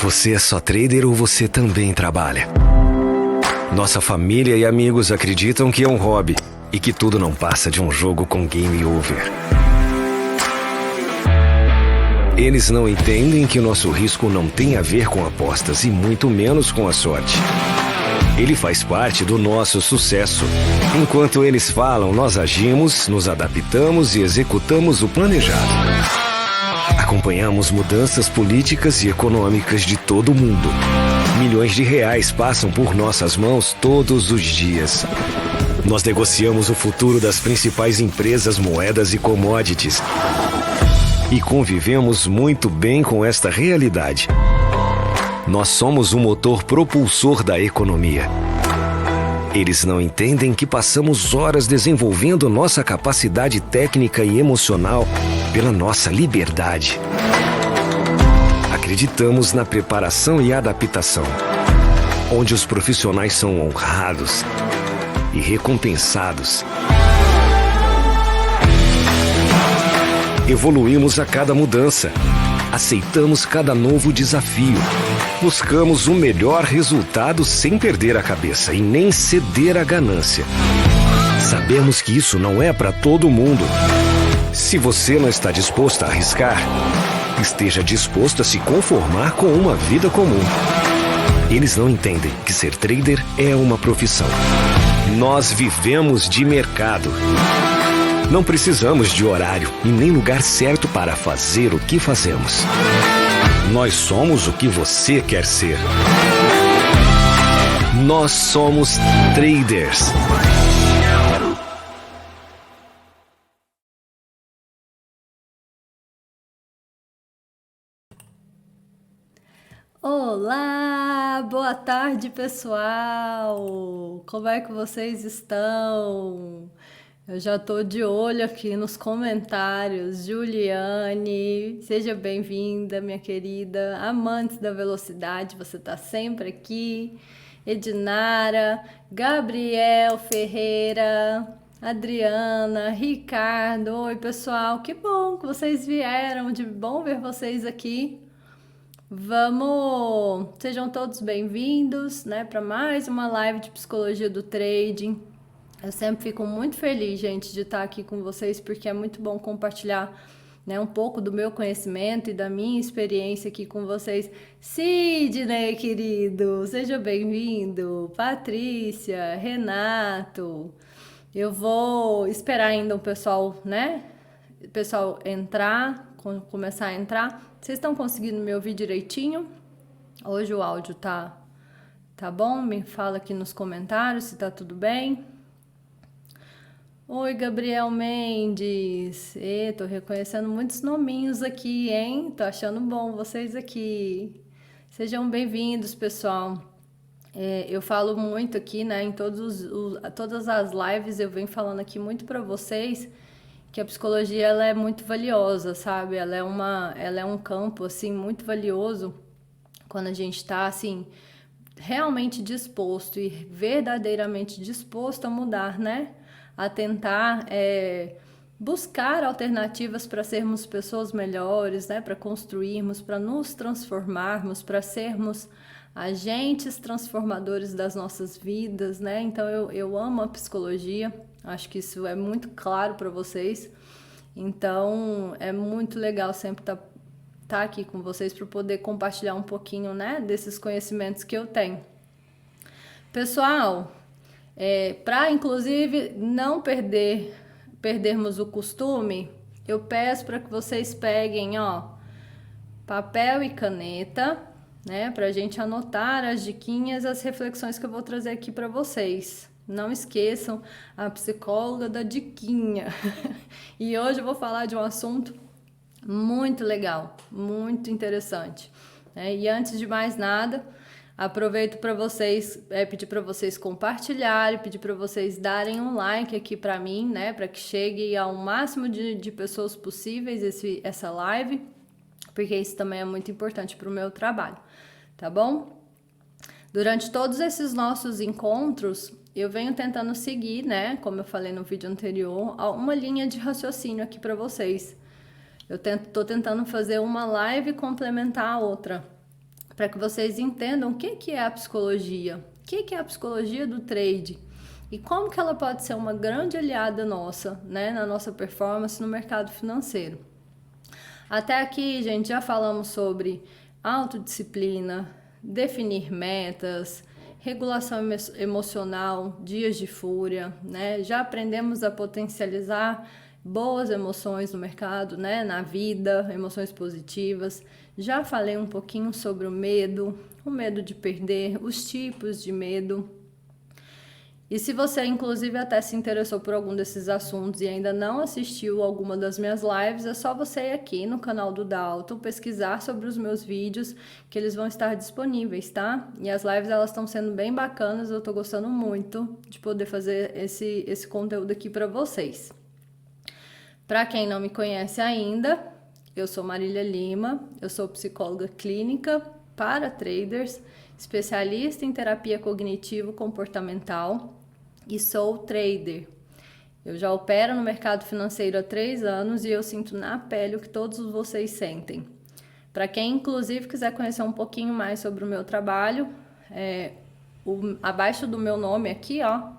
Você é só trader ou você também trabalha? Nossa família e amigos acreditam que é um hobby e que tudo não passa de um jogo com game over. Eles não entendem que o nosso risco não tem a ver com apostas e muito menos com a sorte. Ele faz parte do nosso sucesso. Enquanto eles falam, nós agimos, nos adaptamos e executamos o planejado. Acompanhamos mudanças políticas e econômicas de todo o mundo. Milhões de reais passam por nossas mãos todos os dias. Nós negociamos o futuro das principais empresas, moedas e commodities. E convivemos muito bem com esta realidade. Nós somos o motor propulsor da economia. Eles não entendem que passamos horas desenvolvendo nossa capacidade técnica e emocional pela nossa liberdade. Acreditamos na preparação e adaptação, onde os profissionais são honrados e recompensados. Evoluímos a cada mudança, aceitamos cada novo desafio, buscamos o melhor resultado sem perder a cabeça e nem ceder à ganância. Sabemos que isso não é para todo mundo. Se você não está disposto a arriscar, esteja disposto a se conformar com uma vida comum. Eles não entendem que ser trader é uma profissão. Nós vivemos de mercado. Não precisamos de horário e nem lugar certo para fazer o que fazemos. Nós somos o que você quer ser. Nós somos traders. Olá, boa tarde, pessoal. Como é que vocês estão? Eu já tô de olho aqui nos comentários. Juliane, seja bem-vinda, minha querida. Amantes da velocidade, você tá sempre aqui. Edinara, Gabriel Ferreira, Adriana, Ricardo. Oi, pessoal, que bom que vocês vieram. De bom ver vocês aqui. Sejam todos bem-vindos, né, para mais uma live de psicologia do trading. Eu sempre fico muito feliz, gente, de estar aqui com vocês, porque é muito bom compartilhar, né, um pouco do meu conhecimento e da minha experiência aqui com vocês. Sidney, querido, seja bem-vindo. Patrícia, Renato. Eu vou esperar ainda o pessoal, né, o pessoal começar a entrar. Vocês estão conseguindo me ouvir direitinho? Hoje o áudio tá bom? Me fala aqui nos comentários se tá tudo bem. Oi, Gabriel Mendes. Tô reconhecendo muitos nominhos aqui, hein? Tô achando bom vocês aqui. Sejam bem-vindos, pessoal. Eu falo muito aqui, né? Em todas as lives eu venho falando aqui muito para vocês que a psicologia ela é muito valiosa, sabe? Ela é um campo assim muito valioso quando a gente está assim realmente disposto e verdadeiramente disposto a mudar, né? A tentar buscar alternativas para sermos pessoas melhores, né? Para construirmos, para nos transformarmos, para sermos agentes transformadores das nossas vidas, né? Então eu amo a psicologia. Acho que isso é muito claro para vocês. Então, é muito legal sempre tá aqui com vocês para poder compartilhar um pouquinho, né, desses conhecimentos que eu tenho. Pessoal, para inclusive não perdermos o costume, eu peço para que vocês peguem, ó, papel e caneta, né, para a gente anotar as diquinhas, as reflexões que eu vou trazer aqui para vocês. Não esqueçam, a psicóloga da diquinha. E hoje eu vou falar de um assunto muito legal, muito interessante. E antes de mais nada, aproveito para vocês, pedir para vocês compartilharem, pedir para vocês darem um like aqui para mim, né, para que chegue ao máximo de pessoas possíveis essa live, porque isso também é muito importante para o meu trabalho, tá bom? Durante todos esses nossos encontros, eu venho tentando seguir, né, como eu falei no vídeo anterior, uma linha de raciocínio aqui para vocês. Eu tô tentando fazer uma live complementar a outra, para que vocês entendam o que é a psicologia, o que é a psicologia do trade e como que ela pode ser uma grande aliada nossa, né, na nossa performance no mercado financeiro. Até aqui, gente, já falamos sobre autodisciplina, definir metas, regulação emocional, dias de fúria, né? Já aprendemos a potencializar boas emoções no mercado, né? Na vida, emoções positivas. Já falei um pouquinho sobre o medo de perder, os tipos de medo. E se você, inclusive, até se interessou por algum desses assuntos e ainda não assistiu alguma das minhas lives, é só você ir aqui no canal do Dalton, pesquisar sobre os meus vídeos, que eles vão estar disponíveis, tá? E as lives, elas estão sendo bem bacanas, eu tô gostando muito de poder fazer esse conteúdo aqui para vocês. Para quem não me conhece ainda, eu sou Marília Lima, eu sou psicóloga clínica para traders, especialista em terapia cognitivo-comportamental e sou trader. Eu já opero no mercado financeiro há 3 anos e eu sinto na pele o que todos vocês sentem. Para quem, inclusive, quiser conhecer um pouquinho mais sobre o meu trabalho, abaixo do meu nome aqui, ó,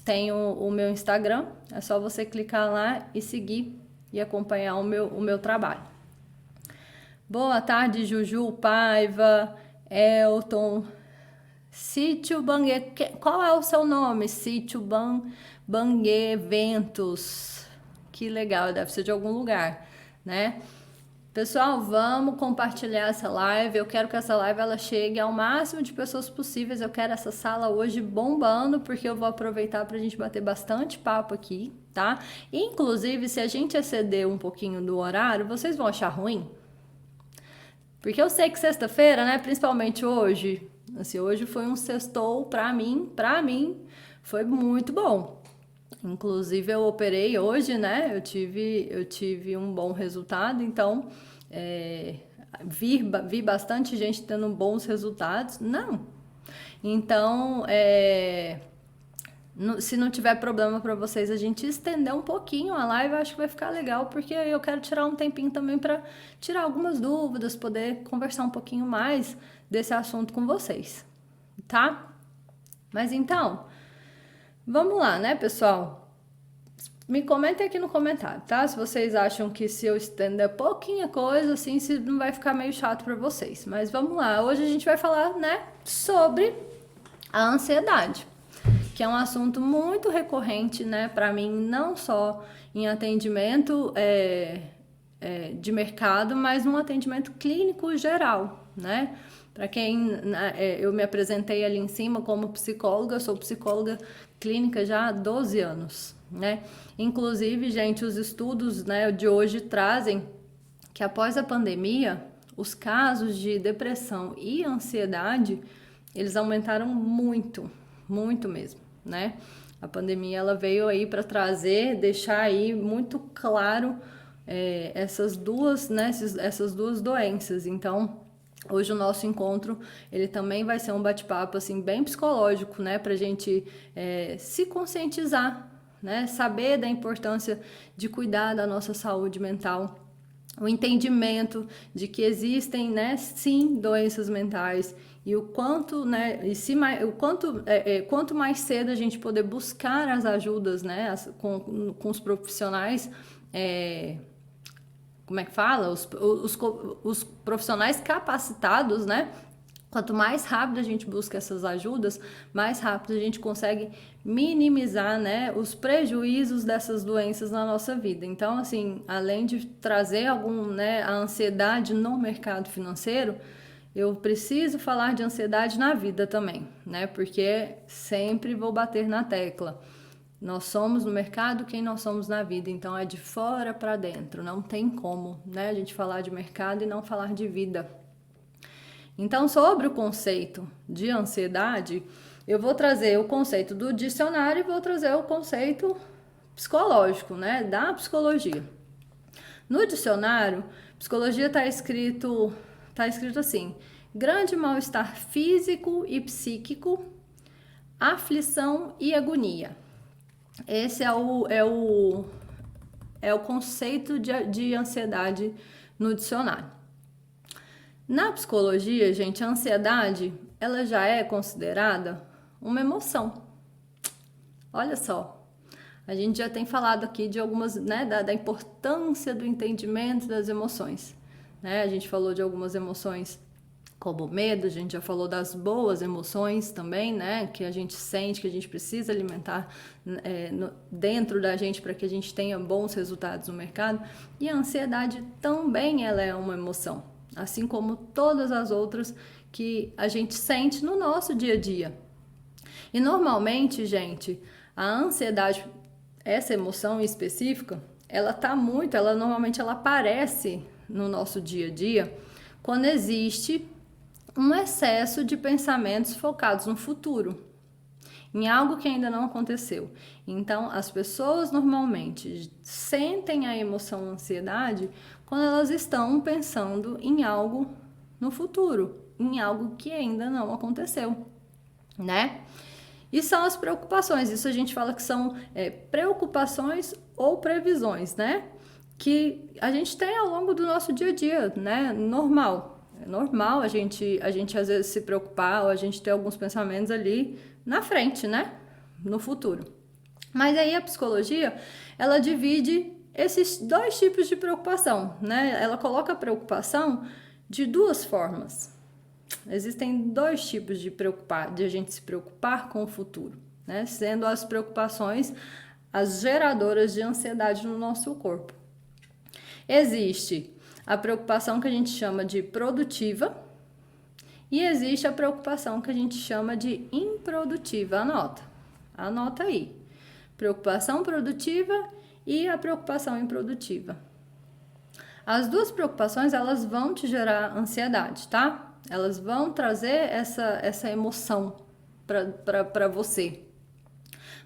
tem o meu Instagram. É só você clicar lá e seguir e acompanhar o meu trabalho. Boa tarde, Juju Paiva, Elton, Sítio Bangue, qual é o seu nome? Sítio Bangue Eventos, que legal, deve ser de algum lugar, né? Pessoal, vamos compartilhar essa live, eu quero que essa live ela chegue ao máximo de pessoas possíveis, eu quero essa sala hoje bombando, porque eu vou aproveitar pra gente bater bastante papo aqui, tá? Inclusive, se a gente exceder um pouquinho do horário, vocês vão achar ruim? Porque eu sei que sexta-feira, né, principalmente hoje, assim, hoje foi um sextou pra mim foi muito bom. Inclusive eu operei hoje, né, eu tive um bom resultado, então vi bastante gente tendo bons resultados, não. Então, se não tiver problema para vocês a gente estender um pouquinho a live, eu acho que vai ficar legal, porque eu quero tirar um tempinho também para tirar algumas dúvidas, poder conversar um pouquinho mais desse assunto com vocês, tá? Mas então, vamos lá, né, pessoal? Me comentem aqui no comentário, tá? Se vocês acham que se eu estender pouquinha coisa, assim, se não vai ficar meio chato para vocês. Mas vamos lá, hoje a gente vai falar, né, sobre a ansiedade, que é um assunto muito recorrente, né, para mim, não só em atendimento de mercado, mas num atendimento clínico geral, né? Para quem eu me apresentei ali em cima como psicóloga, eu sou psicóloga clínica já há 12 anos, né? Inclusive, gente, os estudos, né, de hoje trazem que após a pandemia, os casos de depressão e ansiedade, eles aumentaram muito, muito mesmo, né? A pandemia ela veio aí para trazer, deixar aí muito claro essas duas, né, essas duas doenças. Então, hoje o nosso encontro, ele também vai ser um bate-papo, assim, bem psicológico, né, pra gente se conscientizar, né, saber da importância de cuidar da nossa saúde mental, o entendimento de que existem, né, sim, doenças mentais e o quanto, né, quanto mais cedo a gente poder buscar as ajudas, né, com os profissionais, como é que fala? Os profissionais capacitados, né? Quanto mais rápido a gente busca essas ajudas, mais rápido a gente consegue minimizar, né, os prejuízos dessas doenças na nossa vida. Então, assim, além de trazer a ansiedade no mercado financeiro, eu preciso falar de ansiedade na vida também, né? Porque sempre vou bater na tecla. Nós somos no mercado quem nós somos na vida, então é de fora para dentro, não tem como, né, a gente falar de mercado e não falar de vida. Então, sobre o conceito de ansiedade, eu vou trazer o conceito do dicionário e vou trazer o conceito psicológico, né, da psicologia. No dicionário, psicologia está escrito assim: grande mal-estar físico e psíquico, aflição e agonia. Esse é o conceito de ansiedade no dicionário. Na psicologia, gente, a ansiedade, ela já é considerada uma emoção. Olha só, a gente já tem falado aqui de algumas, né, da importância do entendimento das emoções, né? A gente falou de algumas emoções como medo, a gente já falou das boas emoções também, né? Que a gente sente, que a gente precisa alimentar dentro da gente para que a gente tenha bons resultados no mercado. E a ansiedade também ela é uma emoção, assim como todas as outras que a gente sente no nosso dia a dia. E normalmente, gente, a ansiedade, essa emoção específica, ela normalmente ela aparece no nosso dia a dia quando existe um excesso de pensamentos focados no futuro, em algo que ainda não aconteceu. Então, as pessoas normalmente sentem a emoção ansiedade quando elas estão pensando em algo no futuro, em algo que ainda não aconteceu, né? E são as preocupações, isso a gente fala que são preocupações ou previsões, né? Que a gente tem ao longo do nosso dia a dia, né? Normal. É normal a gente às vezes se preocupar ou a gente ter alguns pensamentos ali na frente, né? No futuro. Mas aí a psicologia, ela divide esses dois tipos de preocupação, né? Ela coloca a preocupação de duas formas. Existem dois tipos de a gente se preocupar com o futuro, né? Sendo as preocupações as geradoras de ansiedade no nosso corpo. Existe a preocupação que a gente chama de produtiva e existe a preocupação que a gente chama de improdutiva. Anota aí. Preocupação produtiva e a preocupação improdutiva. As duas preocupações, elas vão te gerar ansiedade, tá? Elas vão trazer essa emoção para você.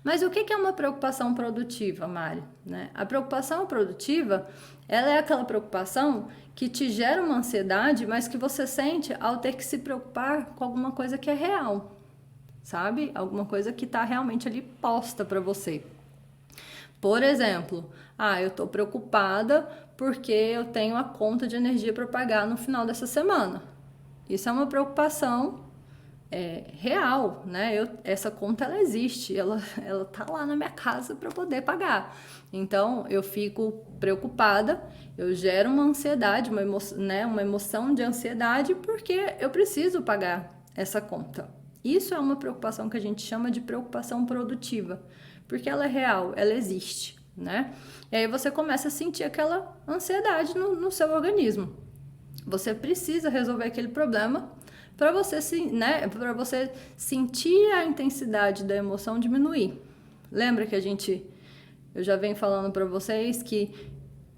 Mas o que é uma preocupação produtiva, Mari? Né? A preocupação produtiva, ela é aquela preocupação que te gera uma ansiedade, mas que você sente ao ter que se preocupar com alguma coisa que é real, sabe? Alguma coisa que está realmente ali posta para você. Por exemplo, eu estou preocupada porque eu tenho a conta de energia para pagar no final dessa semana. Isso é uma preocupação real, né? Essa conta ela existe, ela tá lá na minha casa para poder pagar. Então eu fico preocupada, eu gero uma ansiedade, uma emoção de ansiedade porque eu preciso pagar essa conta. Isso é uma preocupação que a gente chama de preocupação produtiva, porque ela é real, ela existe, né? E aí você começa a sentir aquela ansiedade no seu organismo. Você precisa resolver aquele problema para você, para você sentir a intensidade da emoção diminuir. Lembra que eu já venho falando para vocês que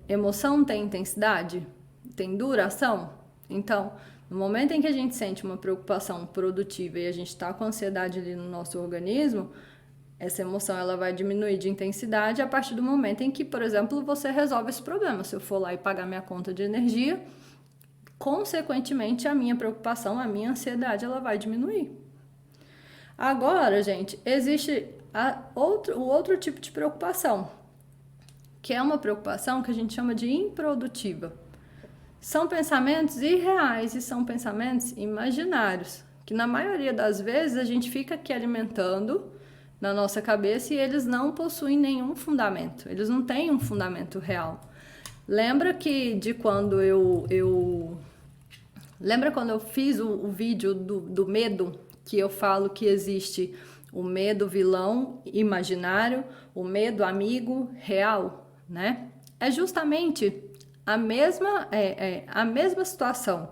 emoção tem intensidade, tem duração? Então, no momento em que a gente sente uma preocupação produtiva e a gente está com ansiedade ali no nosso organismo, essa emoção ela vai diminuir de intensidade a partir do momento em que, por exemplo, você resolve esse problema. Se eu for lá e pagar minha conta de energia, consequentemente, a minha preocupação, a minha ansiedade, ela vai diminuir. Agora, gente, existe o outro tipo de preocupação, que é uma preocupação que a gente chama de improdutiva. São pensamentos irreais e são pensamentos imaginários, que na maioria das vezes a gente fica aqui alimentando na nossa cabeça e eles não possuem nenhum fundamento, eles não têm um fundamento real. Lembra que de quando Lembra quando eu fiz o vídeo do medo, que eu falo que existe o medo vilão imaginário, o medo amigo real, né? É justamente a mesma situação.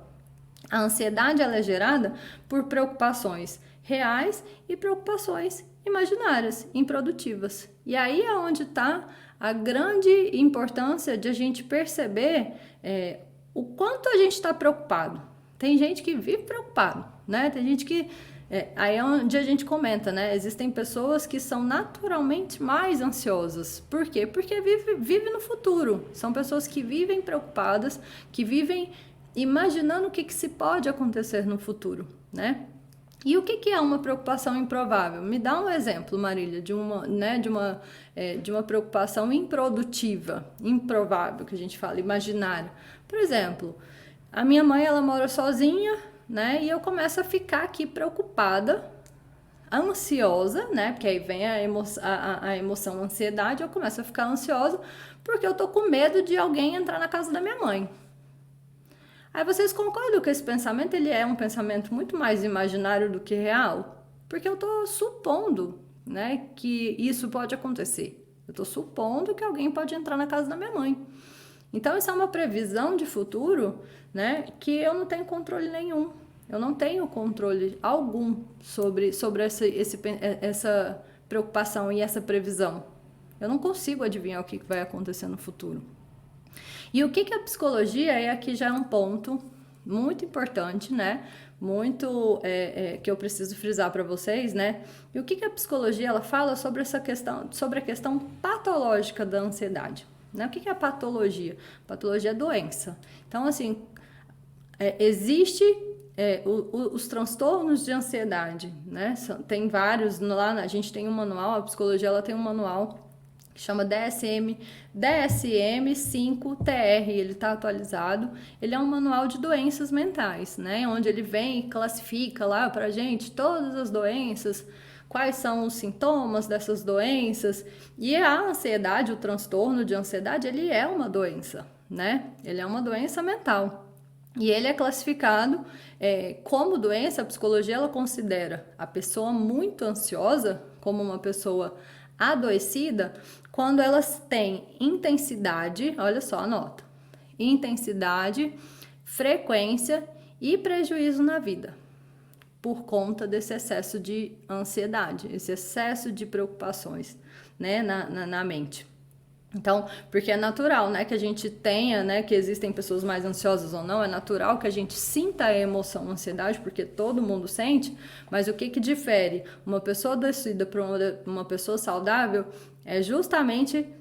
A ansiedade ela é gerada por preocupações reais e preocupações imaginárias, improdutivas. E aí é onde está a grande importância de a gente perceber o quanto a gente está preocupado. Tem gente que vive preocupado, né? Tem gente que... aí é onde a gente comenta, né? Existem pessoas que são naturalmente mais ansiosas. Por quê? Porque vive no futuro. São pessoas que vivem preocupadas, que vivem imaginando o que se pode acontecer no futuro, né? E o que é uma preocupação improvável? Me dá um exemplo, Marília, de uma preocupação improdutiva, improvável, que a gente fala, imaginária. Por exemplo, A minha mãe, ela mora sozinha, né? E eu começo a ficar aqui preocupada, ansiosa, né? Porque aí vem a emoção, a ansiedade, eu começo a ficar ansiosa porque eu tô com medo de alguém entrar na casa da minha mãe. Aí vocês concordam que esse pensamento, ele é um pensamento muito mais imaginário do que real? Porque eu tô supondo, né, que isso pode acontecer. Eu tô supondo que alguém pode entrar na casa da minha mãe. Então, isso é uma previsão de futuro, né, que eu não tenho controle nenhum. Eu não tenho controle algum sobre essa preocupação e essa previsão. Eu não consigo adivinhar o que vai acontecer no futuro. E o que a psicologia é, aqui já é um ponto muito importante, né? Muito que eu preciso frisar para vocês, né? E o que a psicologia ela fala sobre essa questão, sobre a questão patológica da ansiedade, né? O que é a patologia? Patologia é doença. Então, assim, existe os transtornos de ansiedade, né? Tem vários lá, a gente tem um manual, a psicologia ela tem um manual que chama DSM-5-TR, ele está atualizado. Ele é um manual de doenças mentais, né? Onde ele vem e classifica lá pra gente todas as doenças, quais são os sintomas dessas doenças. E a ansiedade, o transtorno de ansiedade, ele é uma doença, né? Ele é uma doença mental. E ele é classificado como doença. A psicologia ela considera a pessoa muito ansiosa como uma pessoa adoecida quando elas têm intensidade, olha só, anota, intensidade, frequência e prejuízo na vida, por conta desse excesso de ansiedade, esse excesso de preocupações, né, na mente. Então, porque é natural, né, que a gente tenha, né, que existem pessoas mais ansiosas ou não, é natural que a gente sinta a emoção, a ansiedade, porque todo mundo sente, mas o que difere uma pessoa adoecida para uma pessoa saudável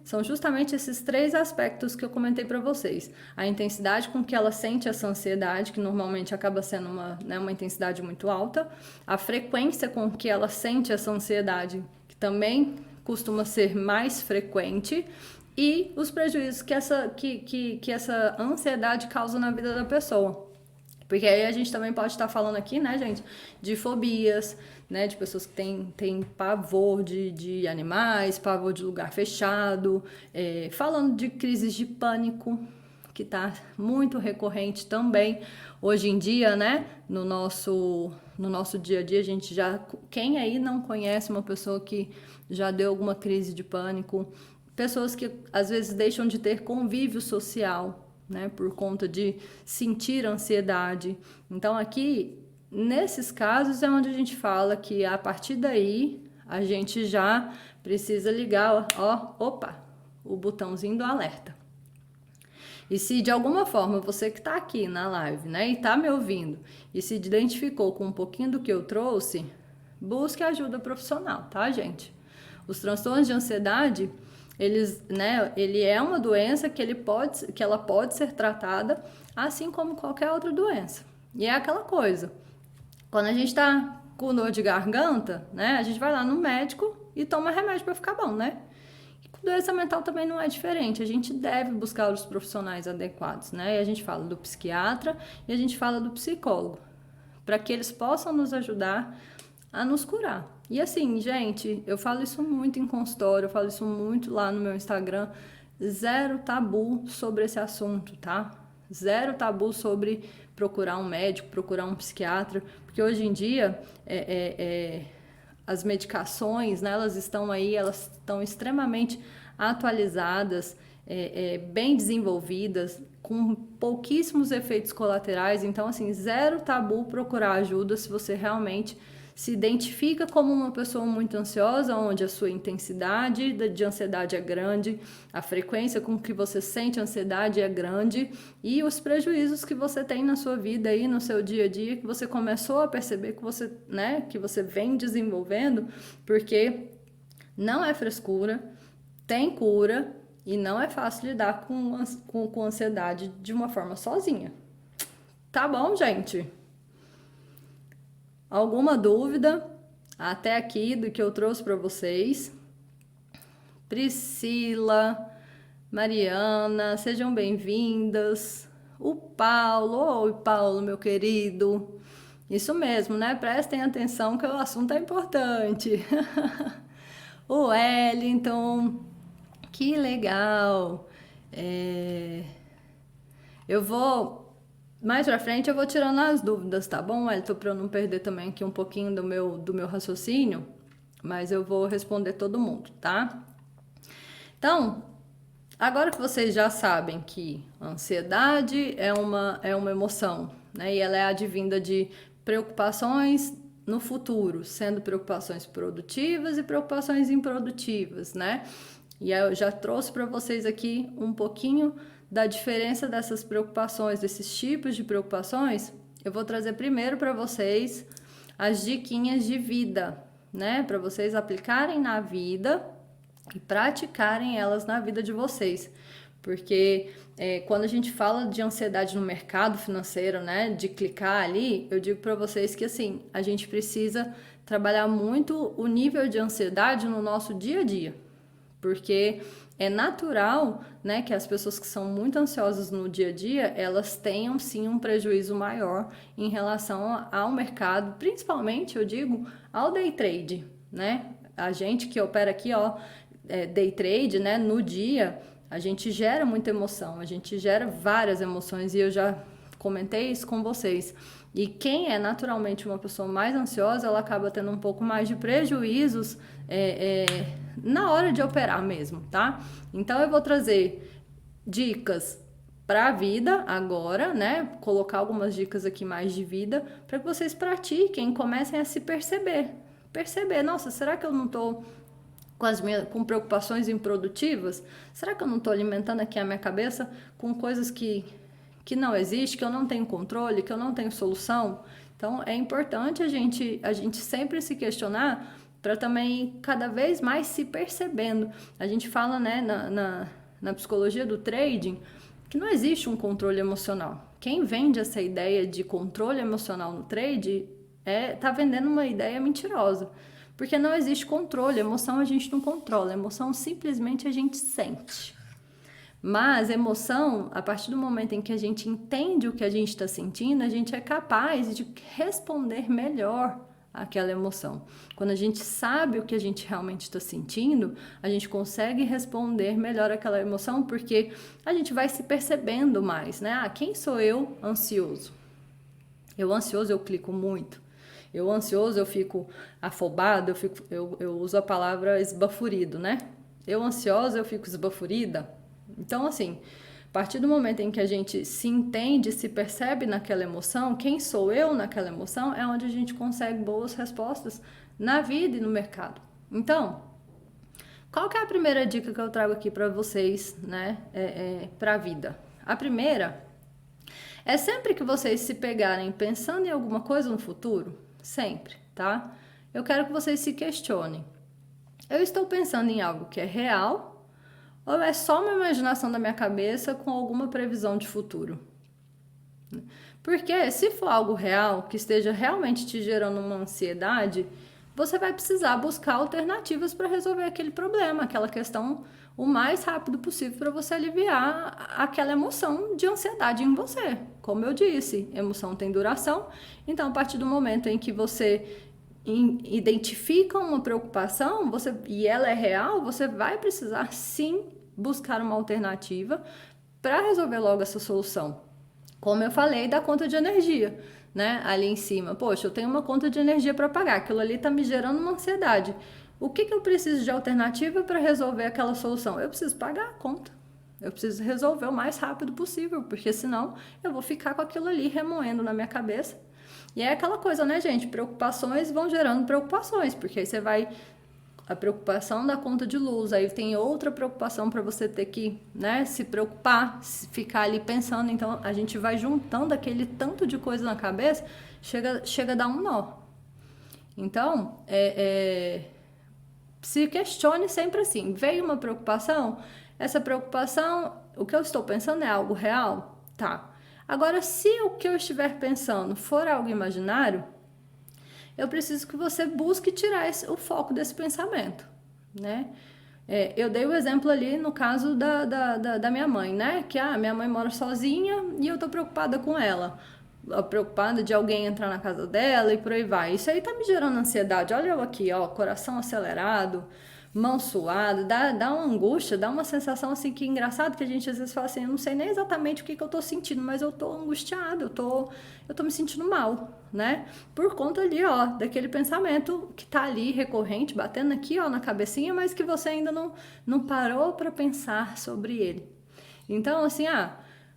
são justamente esses três aspectos que eu comentei para vocês. A intensidade com que ela sente essa ansiedade, que normalmente acaba sendo uma intensidade muito alta, a frequência com que ela sente essa ansiedade, que também costuma ser mais frequente, e os prejuízos que essa ansiedade causa na vida da pessoa. Porque aí a gente também pode estar falando aqui, né, gente, de fobias, né, de pessoas que têm pavor de animais, pavor de lugar fechado, falando de crises de pânico, que está muito recorrente também hoje em dia, né, no nosso dia a dia. A gente quem aí não conhece uma pessoa que já deu alguma crise de pânico? Pessoas que às vezes deixam de ter convívio social, né, por conta de sentir ansiedade. Então aqui, nesses casos, é onde a gente fala que a partir daí a gente já precisa ligar, o botãozinho do alerta. E se de alguma forma você que está aqui na live, né, e está me ouvindo e se identificou com um pouquinho do que eu trouxe, busque ajuda profissional, tá, gente? Os transtornos de ansiedade, ele é uma doença que ela pode ser tratada assim como qualquer outra doença. E é aquela coisa, quando a gente está com dor de garganta, né, a gente vai lá no médico e toma remédio para ficar bom, né? E com doença mental também não é diferente, a gente deve buscar os profissionais adequados, né? E a gente fala do psiquiatra e a gente fala do psicólogo, para que eles possam nos ajudar a nos curar. E assim, gente, eu falo isso muito em consultório, eu falo isso muito lá no meu Instagram, zero tabu sobre esse assunto, tá? Zero tabu sobre procurar um médico, procurar um psiquiatra, porque hoje em dia as medicações, né, elas estão aí, elas estão extremamente atualizadas, bem desenvolvidas, com pouquíssimos efeitos colaterais. Então, assim, zero tabu procurar ajuda se você realmente se identifica como uma pessoa muito ansiosa, onde a sua intensidade de ansiedade é grande, a frequência com que você sente ansiedade é grande e os prejuízos que você tem na sua vida aí, no seu dia a dia, que você começou a perceber que você vem desenvolvendo, porque não é frescura, tem cura e não é fácil lidar com ansiedade de uma forma sozinha. Tá bom, gente? Alguma dúvida até aqui do que eu trouxe para vocês? Priscila, Mariana, sejam bem-vindas. O Paulo, oi Paulo, meu querido. Isso mesmo, né? Prestem atenção que o assunto é importante. O Wellington, que legal. É, Eu vou, mais pra frente eu vou tirando as dúvidas, tá bom, Wellington? Pra eu não perder também aqui um pouquinho do meu raciocínio, mas eu vou responder todo mundo, tá? Então, agora que vocês já sabem que a ansiedade é uma emoção, né? E ela é advinda de preocupações no futuro, sendo preocupações produtivas e preocupações improdutivas, né? E aí eu já trouxe para vocês aqui um pouquinho da diferença dessas preocupações, desses tipos de preocupações. Eu vou trazer primeiro para vocês as diquinhas de vida, né? Para vocês aplicarem na vida e praticarem elas na vida de vocês. Porque quando a gente fala de ansiedade no mercado financeiro, né, de clicar ali, eu digo para vocês que assim, a gente precisa trabalhar muito o nível de ansiedade no nosso dia a dia. Porque é natural, né, que as pessoas que são muito ansiosas no dia a dia, elas tenham sim um prejuízo maior em relação ao mercado, principalmente, eu digo, ao day trade, né? A gente que opera aqui, ó, day trade, né, no dia, a gente gera muita emoção, a gente gera várias emoções e eu já comentei isso com vocês. E quem é naturalmente uma pessoa mais ansiosa, ela acaba tendo um pouco mais de prejuízos na hora de operar mesmo, tá? Então eu vou trazer dicas para a vida agora, né? Colocar algumas dicas aqui mais de vida para que vocês pratiquem, comecem a se perceber. Perceber, nossa, será que eu não tô com preocupações improdutivas? Será que eu não estou alimentando aqui a minha cabeça com coisas que não existem, que eu não tenho controle, que eu não tenho solução? Então, é importante a gente sempre se questionar para também cada vez mais se percebendo. A gente fala, né, na psicologia do trading, que não existe um controle emocional. Quem vende essa ideia de controle emocional no trade tá vendendo uma ideia mentirosa. Porque não existe controle, emoção a gente não controla, emoção simplesmente a gente sente. Mas emoção, a partir do momento em que a gente entende o que a gente está sentindo, a gente é capaz de responder melhor àquela emoção. Quando a gente sabe o que a gente realmente está sentindo, a gente consegue responder melhor àquela emoção, porque a gente vai se percebendo mais, né? Ah, quem sou eu ansioso? Eu ansioso, eu clico muito. Eu ansioso, eu fico afobado, eu uso a palavra esbaforido, né? Eu ansiosa, eu fico esbaforida. Então, assim, a partir do momento em que a gente se entende, se percebe naquela emoção, quem sou eu naquela emoção, é onde a gente consegue boas respostas na vida e no mercado. Então, qual que é a primeira dica que eu trago aqui para vocês, né, para a vida? A primeira é sempre que vocês se pegarem pensando em alguma coisa no futuro, sempre, tá? Eu quero que vocês se questionem. Eu estou pensando em algo que é real ou é só uma imaginação da minha cabeça com alguma previsão de futuro? Porque se for algo real, que esteja realmente te gerando uma ansiedade, você vai precisar buscar alternativas para resolver aquele problema, aquela questão o mais rápido possível para você aliviar aquela emoção de ansiedade em você. Como eu disse, emoção tem duração, então a partir do momento em que você identifica uma preocupação e ela é real, você vai precisar sim buscar uma alternativa para resolver logo essa solução. Como eu falei da conta de energia, né? Ali em cima, poxa, eu tenho uma conta de energia para pagar, aquilo ali está me gerando uma ansiedade. O que eu preciso de alternativa para resolver aquela solução? Eu preciso pagar a conta. Eu preciso resolver o mais rápido possível, porque senão eu vou ficar com aquilo ali remoendo na minha cabeça. E é aquela coisa, né, gente? Preocupações vão gerando preocupações, porque aí você vai... A preocupação da conta de luz, aí tem outra preocupação para você ter que, né, se preocupar, ficar ali pensando. Então, a gente vai juntando aquele tanto de coisa na cabeça, chega a dar um nó. Então, se questione sempre assim, veio uma preocupação, essa preocupação, o que eu estou pensando é algo real? Tá. Agora, se o que eu estiver pensando for algo imaginário, eu preciso que você busque tirar o foco desse pensamento, né? Eu dei o exemplo ali no caso da minha mãe, né? Que minha mãe mora sozinha e eu tô preocupada com ela. Preocupada de alguém entrar na casa dela e por aí vai. Isso aí tá me gerando ansiedade. Olha eu aqui, ó, coração acelerado, mão suada, dá uma angústia, dá uma sensação assim que engraçado que a gente às vezes fala assim, eu não sei nem exatamente o que eu tô sentindo, mas eu tô angustiada, eu tô me sentindo mal, né? Por conta ali, ó, daquele pensamento que tá ali recorrente, batendo aqui, ó, na cabecinha, mas que você ainda não parou para pensar sobre ele. Então, assim,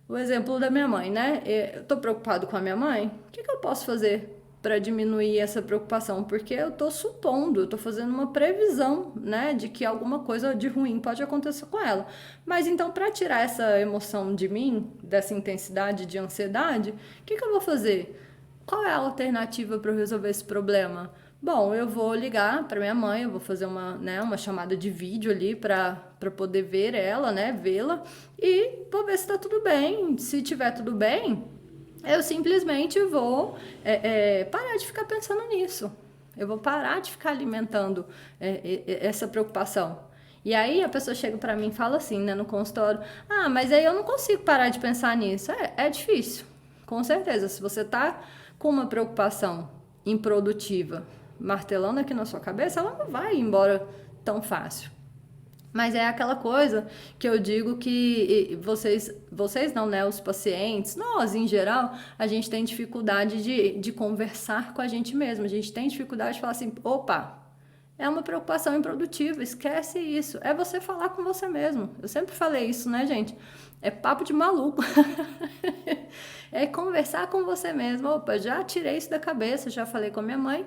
o exemplo da minha mãe, né? Eu tô preocupado com a minha mãe, o que eu posso fazer para diminuir essa preocupação? Porque eu tô supondo, eu tô fazendo uma previsão, né, de que alguma coisa de ruim pode acontecer com ela. Mas então, para tirar essa emoção de mim, dessa intensidade de ansiedade, o que eu vou fazer? Qual é a alternativa para eu resolver esse problema? Bom, eu vou ligar para minha mãe, eu vou fazer uma chamada de vídeo ali para poder ver ela, né, vê-la, e vou ver se está tudo bem. Se tiver tudo bem, eu simplesmente vou parar de ficar pensando nisso. Eu vou parar de ficar alimentando essa preocupação. E aí a pessoa chega para mim e fala assim, né, no consultório, mas aí eu não consigo parar de pensar nisso. É difícil, com certeza. Se você tá com uma preocupação improdutiva martelando aqui na sua cabeça, ela não vai embora tão fácil. Mas é aquela coisa que eu digo que vocês não, né? Os pacientes, nós em geral, a gente tem dificuldade de conversar com a gente mesmo. A gente tem dificuldade de falar assim, opa, é uma preocupação improdutiva, esquece isso. É você falar com você mesmo. Eu sempre falei isso, né, gente? É papo de maluco. É conversar com você mesmo. Opa, já tirei isso da cabeça, já falei com a minha mãe.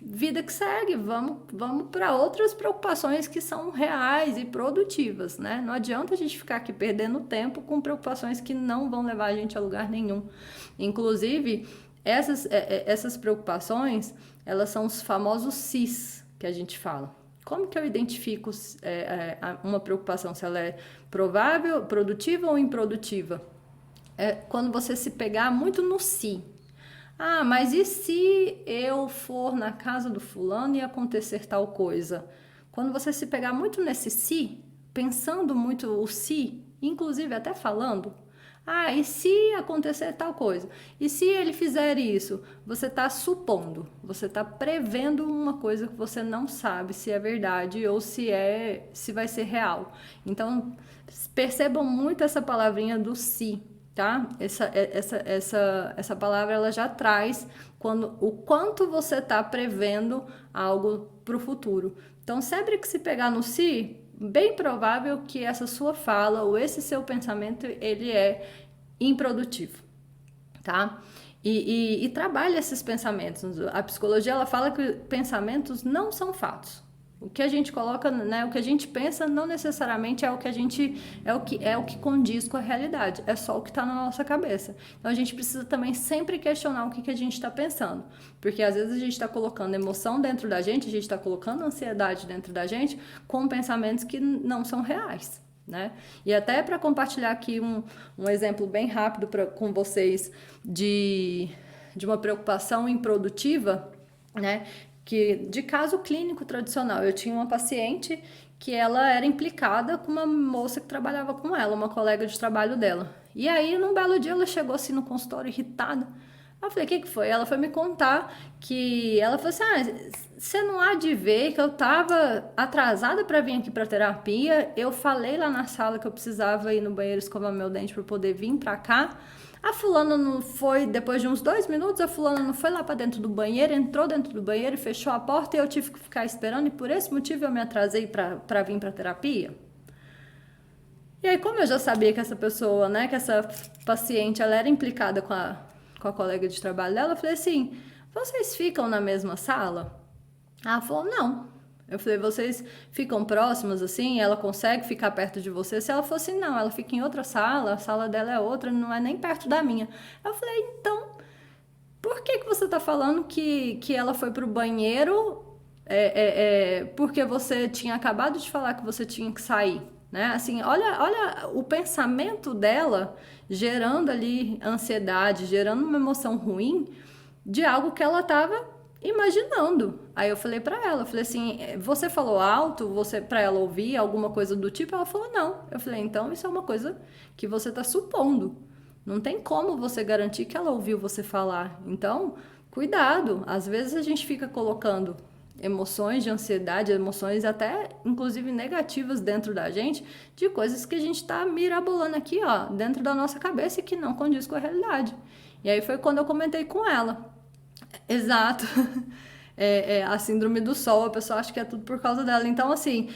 Vida que segue, vamos para outras preocupações que são reais e produtivas, né? Não adianta a gente ficar aqui perdendo tempo com preocupações que não vão levar a gente a lugar nenhum. Inclusive, essas preocupações, elas são os famosos cis que a gente fala. Como que eu identifico uma preocupação, se ela é provável, produtiva ou improdutiva? É quando você se pegar muito no si. Mas e se eu for na casa do fulano e acontecer tal coisa? Quando você se pegar muito nesse si, pensando muito o si, inclusive até falando, e se acontecer tal coisa? E se ele fizer isso? Você está supondo, você está prevendo uma coisa que você não sabe se é verdade ou se vai ser real. Então, percebam muito essa palavrinha do si. Tá? Essa palavra ela já traz o quanto você está prevendo algo para o futuro. Então, sempre que se pegar no si, bem provável que essa sua fala ou esse seu pensamento ele é improdutivo, tá? E trabalha esses pensamentos. A psicologia ela fala que pensamentos não são fatos. O que a gente coloca, né, o que a gente pensa não necessariamente é o que condiz com a realidade, é só o que está na nossa cabeça. Então a gente precisa também sempre questionar o que a gente está pensando, porque às vezes a gente está colocando emoção dentro da gente, a gente está colocando ansiedade dentro da gente com pensamentos que não são reais, né? E até para compartilhar aqui um exemplo bem rápido com vocês de uma preocupação improdutiva, né? Que de caso clínico tradicional, eu tinha uma paciente que ela era implicada com uma moça que trabalhava com ela, uma colega de trabalho dela. E aí, num belo dia, ela chegou assim no consultório irritada. Eu falei, o que foi? Ela foi me contar que ela falou assim, você não há de ver que eu tava atrasada para vir aqui para terapia, eu falei lá na sala que eu precisava ir no banheiro escovar meu dente para poder vir para cá. A fulana não foi, depois de uns 2 minutos, a fulana não foi lá para dentro do banheiro, entrou dentro do banheiro e fechou a porta e eu tive que ficar esperando e por esse motivo eu me atrasei para vir para terapia. E aí, como eu já sabia que essa pessoa, né, que essa paciente, ela era implicada com a colega de trabalho dela, eu falei assim, vocês ficam na mesma sala? Ela falou, não. Eu falei, vocês ficam próximas assim? Ela consegue ficar perto de você? Se ela fosse, não, ela fica em outra sala, a sala dela é outra, não é nem perto da minha. Eu falei, então, por que você tá falando que ela foi pro banheiro porque você tinha acabado de falar que você tinha que sair? Né? Assim, olha o pensamento dela gerando ali ansiedade, gerando uma emoção ruim de algo que ela estava imaginando. Aí eu falei pra ela, eu falei assim, você falou alto, você para ela ouvir alguma coisa do tipo? Ela falou não. Eu falei, então isso é uma coisa que você tá supondo. Não tem como você garantir que ela ouviu você falar. Então, cuidado. Às vezes a gente fica colocando emoções de ansiedade, emoções até inclusive negativas dentro da gente, de coisas que a gente tá mirabolando aqui, ó, dentro da nossa cabeça e que não condiz com a realidade. E aí foi quando eu comentei com ela. Exato. A síndrome do sol, a pessoa acha que é tudo por causa dela. Então, assim,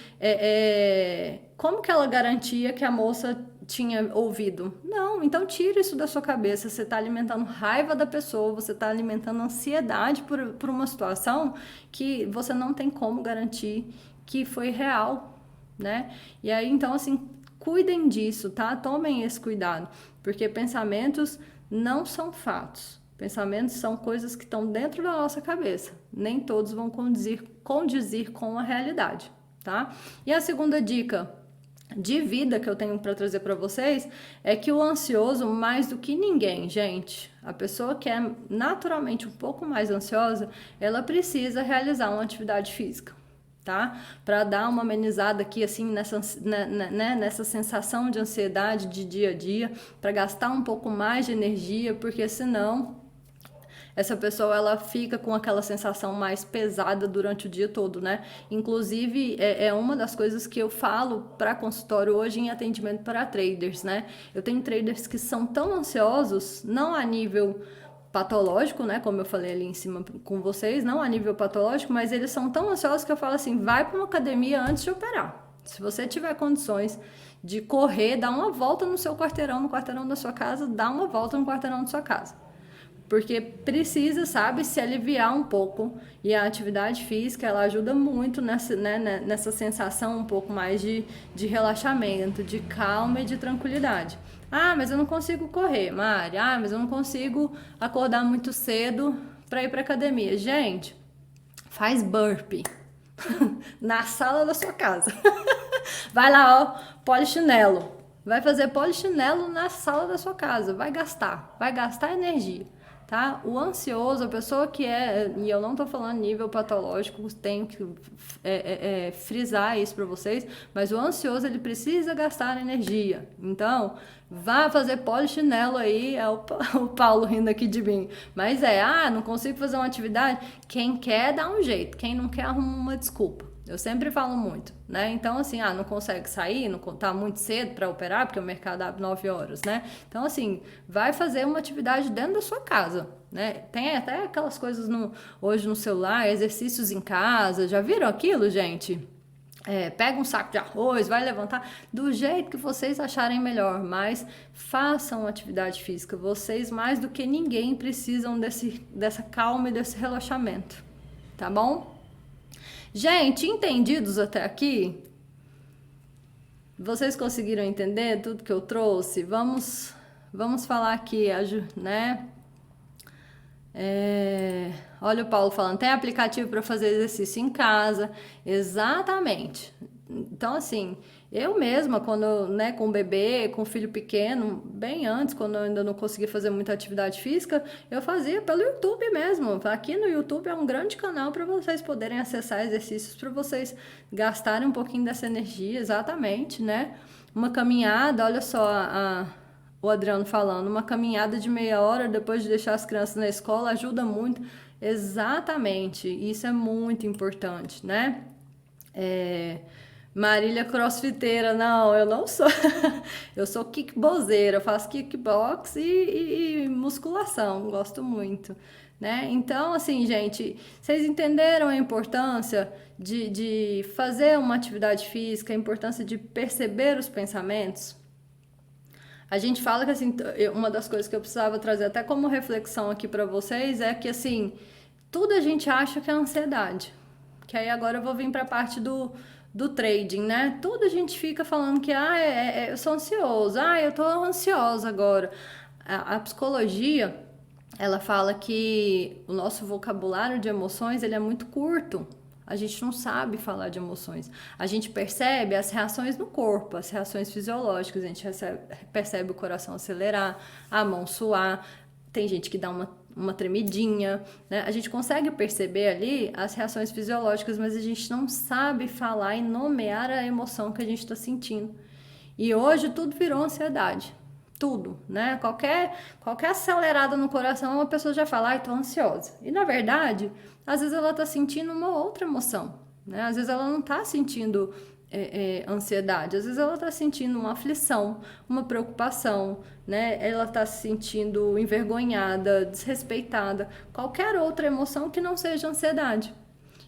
como que ela garantia que a moça tinha ouvido? Não, então tira isso da sua cabeça. Você está alimentando raiva da pessoa, você está alimentando ansiedade por uma situação que você não tem como garantir que foi real, né? E aí, então, assim, cuidem disso, tá? Tomem esse cuidado, porque pensamentos não são fatos. Pensamentos são coisas que estão dentro da nossa cabeça. Nem todos vão condizir com a realidade, tá? E a segunda dica de vida que eu tenho para trazer para vocês é que o ansioso, mais do que ninguém, gente, a pessoa que é naturalmente um pouco mais ansiosa, ela precisa realizar uma atividade física. Tá? Para dar uma amenizada aqui, assim, nessa sensação de ansiedade de dia a dia, para gastar um pouco mais de energia, porque senão essa pessoa ela fica com aquela sensação mais pesada durante o dia todo, né? Inclusive, é uma das coisas que eu falo para consultório hoje em atendimento para traders, né? Eu tenho traders que são tão ansiosos, não a nível patológico, né? Como eu falei ali em cima com vocês, não a nível patológico, mas eles são tão ansiosos que eu falo assim, vai para uma academia antes de operar. Se você tiver condições de correr, dá uma volta no seu quarteirão, no quarteirão da sua casa, dá uma volta no quarteirão da sua casa. Porque precisa, sabe, se aliviar um pouco. E a atividade física, ela ajuda muito nessa sensação um pouco mais de relaxamento, de calma e de tranquilidade. Ah, mas eu não consigo correr, Mari. Ah, mas eu não consigo acordar muito cedo para ir para academia. Gente, faz burpee na sala da sua casa. Vai lá, ó, polichinelo. Vai fazer polichinelo na sala da sua casa. Vai gastar energia. Tá? O ansioso, a pessoa que e eu não tô falando nível patológico, tenho que frisar isso para vocês, mas o ansioso ele precisa gastar energia. Então, vá fazer polichinelo aí, o Paulo rindo aqui de mim. Mas não consigo fazer uma atividade. Quem quer dá um jeito, quem não quer arruma uma desculpa. Eu sempre falo muito, né? Então, assim, não consegue sair, não tá muito cedo para operar, porque o mercado abre 9 horas, né? Então, assim, vai fazer uma atividade dentro da sua casa, né? Tem até aquelas coisas hoje no celular, exercícios em casa. Já viram aquilo, gente? Pega um saco de arroz, vai levantar do jeito que vocês acharem melhor, mas façam atividade física. Vocês, mais do que ninguém, precisam dessa calma e desse relaxamento, tá bom? Gente, entendidos até aqui? Vocês conseguiram entender tudo que eu trouxe? Vamos falar aqui, né? Olha o Paulo falando, tem aplicativo para fazer exercício em casa. Exatamente. Então, assim, eu mesma, quando, né, com o bebê, com o filho pequeno, bem antes, quando eu ainda não conseguia fazer muita atividade física, eu fazia pelo YouTube mesmo. Aqui no YouTube é um grande canal para vocês poderem acessar exercícios, para vocês gastarem um pouquinho dessa energia, exatamente, né? Uma caminhada, olha só o Adriano falando, uma caminhada de meia hora depois de deixar as crianças na escola ajuda muito. Exatamente, isso é muito importante, né? Marília crossfiteira, não, eu não sou. Eu sou kickboxeira, eu faço kickbox e musculação, gosto muito, né? Então, assim, gente, vocês entenderam a importância de fazer uma atividade física, a importância de perceber os pensamentos? A gente fala que, assim, uma das coisas que eu precisava trazer até como reflexão aqui para vocês é que, assim, tudo a gente acha que é ansiedade. Que aí agora eu vou vir para a parte do trading, né? Tudo a gente fica falando que eu sou ansioso, eu tô ansiosa agora. A psicologia, ela fala que o nosso vocabulário de emoções, ele é muito curto. A gente não sabe falar de emoções. A gente percebe as reações no corpo, as reações fisiológicas. A gente percebe o coração acelerar, a mão suar. Tem gente que dá uma tremidinha, né? A gente consegue perceber ali as reações fisiológicas, mas a gente não sabe falar e nomear a emoção que a gente está sentindo. E hoje tudo virou ansiedade. Tudo, né? Qualquer acelerada no coração, uma pessoa já fala, ai, tô ansiosa. E na verdade, às vezes ela tá sentindo uma outra emoção, né? Às vezes ela não tá sentindo ansiedade, às vezes ela tá sentindo uma aflição, uma preocupação, né? Ela tá se sentindo envergonhada, desrespeitada, qualquer outra emoção que não seja ansiedade.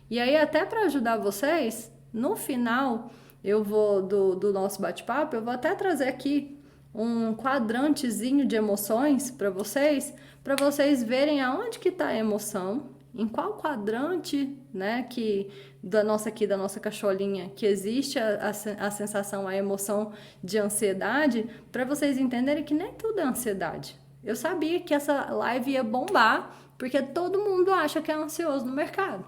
E aí, até para ajudar vocês, no final eu vou do nosso bate-papo, eu vou até trazer aqui um quadrantezinho de emoções para vocês verem aonde que está a emoção, em qual quadrante, né, da nossa cacholinha, que existe a sensação, a emoção de ansiedade, para vocês entenderem que nem tudo é ansiedade. Eu sabia que essa live ia bombar, porque todo mundo acha que é ansioso no mercado.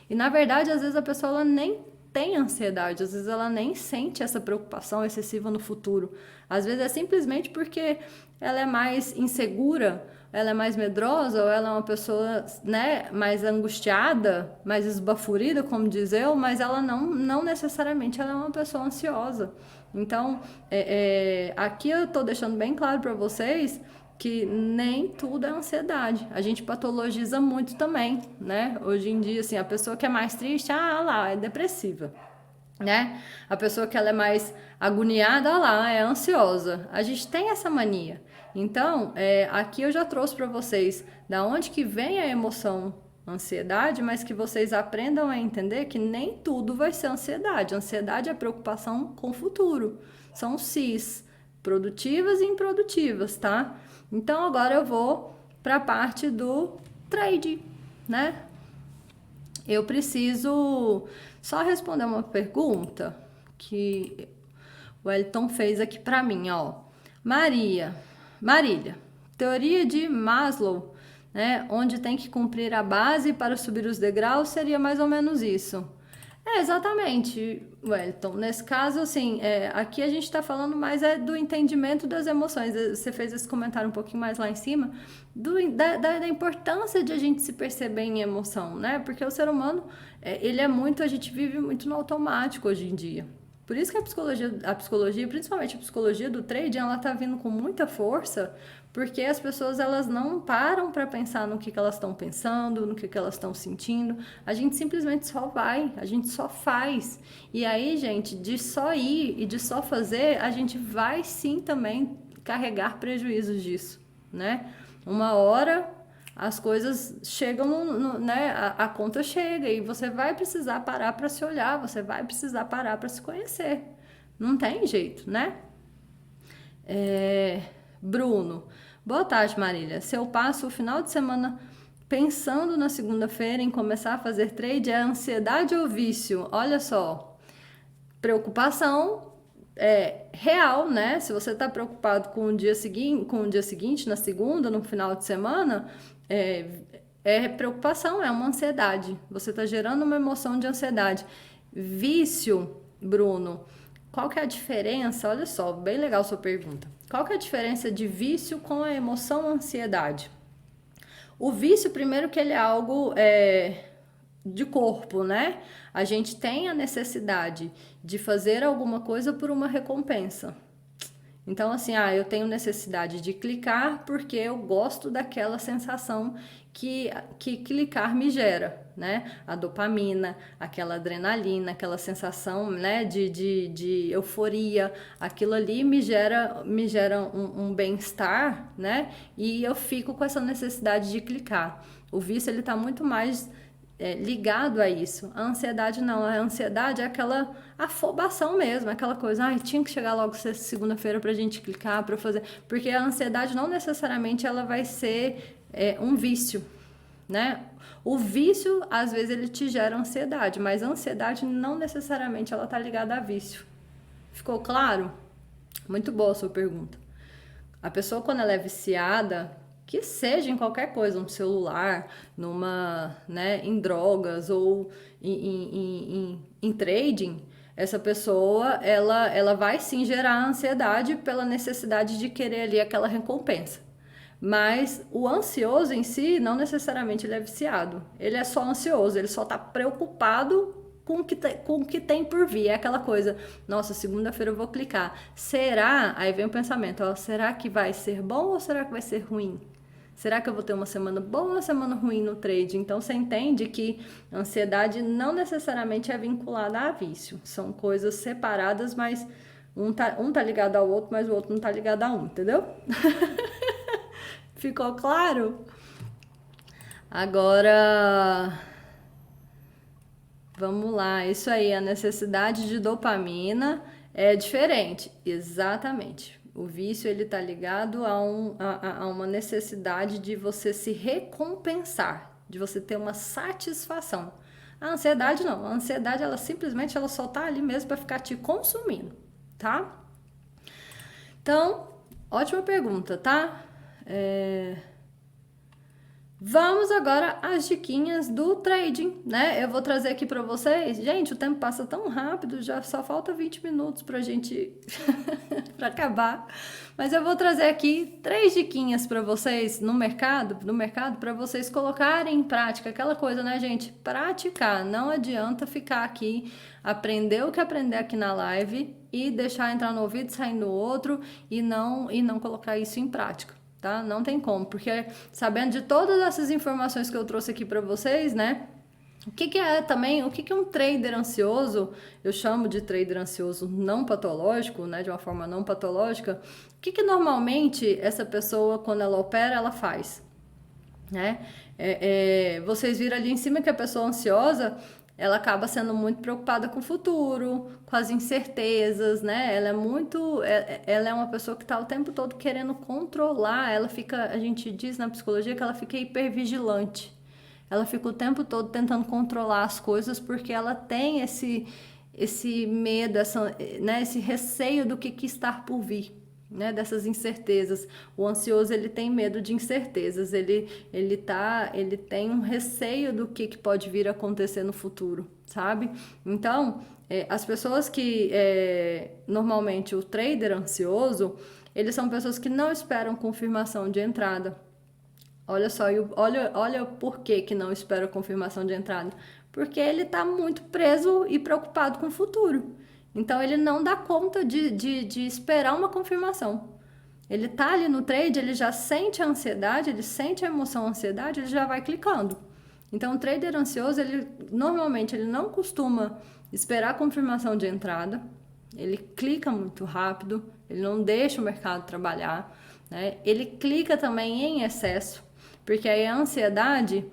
E na verdade, às vezes a pessoa ela nem tem ansiedade, às vezes ela nem sente essa preocupação excessiva no futuro. Às vezes é simplesmente porque ela é mais insegura, ela é mais medrosa, ou ela é uma pessoa, né, mais angustiada, mais esbafurida, como diz eu, mas ela não necessariamente ela é uma pessoa ansiosa. Então, aqui eu estou deixando bem claro para vocês que nem tudo é ansiedade. A gente patologiza muito também, né? Hoje em dia, assim, a pessoa que é mais triste, lá, é depressiva, né? A pessoa que ela é mais agoniada, lá, é ansiosa. A gente tem essa mania. Então, aqui eu já trouxe para vocês da onde que vem a emoção ansiedade, mas que vocês aprendam a entender que nem tudo vai ser ansiedade. Ansiedade é preocupação com o futuro. São cis, produtivas e improdutivas, tá? Então, agora eu vou para a parte do trade, né? Eu preciso só responder uma pergunta que o Wellington fez aqui para mim, ó. Marília, teoria de Maslow, né? Onde tem que cumprir a base para subir os degraus, seria mais ou menos isso. Exatamente, Wellington. Nesse caso, assim, aqui a gente está falando mais do entendimento das emoções. Você fez esse comentário um pouquinho mais lá em cima, da importância de a gente se perceber em emoção, né? Porque o ser humano, a gente vive muito no automático hoje em dia. Por isso que a psicologia, principalmente a psicologia do trading, ela tá vindo com muita força, porque as pessoas elas não param para pensar no que elas estão pensando, no que elas estão sentindo. A gente simplesmente só vai, a gente só faz. E aí, gente, de só ir e de só fazer, a gente vai sim também carregar prejuízos disso, né? Uma hora as coisas chegam, né? A conta chega e você vai precisar parar para se olhar, você vai precisar parar para se conhecer. Não tem jeito, né? Bruno, boa tarde, Marília. Se eu passo o final de semana pensando na segunda-feira em começar a fazer trade, é ansiedade ou vício? Olha só, preocupação real, né? Se você está preocupado com o dia seguinte, na segunda, no final de semana, preocupação, é uma ansiedade. Você está gerando uma emoção de ansiedade. Vício, Bruno, qual que é a diferença? Olha só, bem legal sua pergunta. Qual que é a diferença de vício com a emoção ansiedade? O vício, primeiro que ele é algo de corpo, né? A gente tem a necessidade de fazer alguma coisa por uma recompensa. Então, assim, eu tenho necessidade de clicar porque eu gosto daquela sensação que clicar me gera, né? A dopamina, aquela adrenalina, aquela sensação, né, de euforia, aquilo ali me gera um bem-estar, né? E eu fico com essa necessidade de clicar. O vício, ele tá muito mais ligado a isso. A ansiedade não, a ansiedade é aquela afobação mesmo, aquela coisa, tinha que chegar logo segunda-feira pra gente clicar, pra fazer, porque a ansiedade não necessariamente ela vai ser um vício, né? O vício, às vezes, ele te gera ansiedade, mas a ansiedade não necessariamente ela tá ligada a vício. Ficou claro? Muito boa a sua pergunta. A pessoa, quando ela é viciada, que seja em qualquer coisa, um celular, em drogas ou em trading, essa pessoa, ela vai sim gerar ansiedade pela necessidade de querer ali aquela recompensa. Mas o ansioso em si, não necessariamente ele é viciado. Ele é só ansioso, ele só tá preocupado com o que tem por vir. É aquela coisa, nossa, segunda-feira eu vou clicar. Será? Aí vem o pensamento, ó, será que vai ser bom ou será que vai ser ruim? Será que eu vou ter uma semana boa ou uma semana ruim no trade? Então você entende que a ansiedade não necessariamente é vinculada a vício. São coisas separadas, mas um tá ligado ao outro, mas o outro não tá ligado a um, entendeu? Ficou claro? Agora, vamos lá. Isso aí, a necessidade de dopamina é diferente. Exatamente. O vício, ele tá ligado a uma necessidade de você se recompensar, de você ter uma satisfação. A ansiedade não. A ansiedade, ela simplesmente ela só tá ali mesmo para ficar te consumindo, tá? Então, ótima pergunta, tá? Vamos agora às diquinhas do trading, né? Eu vou trazer aqui para vocês. Gente, o tempo passa tão rápido, já só falta 20 minutos pra gente para acabar. Mas eu vou trazer aqui 3 diquinhas para vocês no mercado para vocês colocarem em prática aquela coisa, né, gente? Praticar. Não adianta ficar aqui, aprender o que aprender aqui na live e deixar entrar no ouvido, sair no outro e não colocar isso em prática. Tá? Não tem como, porque sabendo de todas essas informações que eu trouxe aqui para vocês, né? O que é também, o que é um trader ansioso? Eu chamo de trader ansioso não patológico, né? De uma forma não patológica. O que normalmente essa pessoa, quando ela opera, ela faz? Né? Vocês viram ali em cima que a pessoa ansiosa, ela acaba sendo muito preocupada com o futuro, com as incertezas, né? Ela é uma pessoa que está o tempo todo querendo controlar, a gente diz na psicologia que ela fica hipervigilante. Ela fica o tempo todo tentando controlar as coisas porque ela tem esse medo, né? Esse receio do que está por vir. Né, dessas incertezas. O ansioso, ele tem medo de incertezas, ele tem um receio do que pode vir a acontecer no futuro, sabe? Então, as pessoas que normalmente o trader ansioso, eles são pessoas que não esperam confirmação de entrada. Olha só, olha por que não espera confirmação de entrada, porque ele está muito preso e preocupado com o futuro. Então, ele não dá conta de esperar uma confirmação. Ele tá ali no trade, ele já sente a ansiedade, ele sente a emoção, a ansiedade, ele já vai clicando. Então, o trader ansioso, normalmente, ele não costuma esperar a confirmação de entrada, ele clica muito rápido, ele não deixa o mercado trabalhar, né? Ele clica também em excesso, porque aí a ansiedade,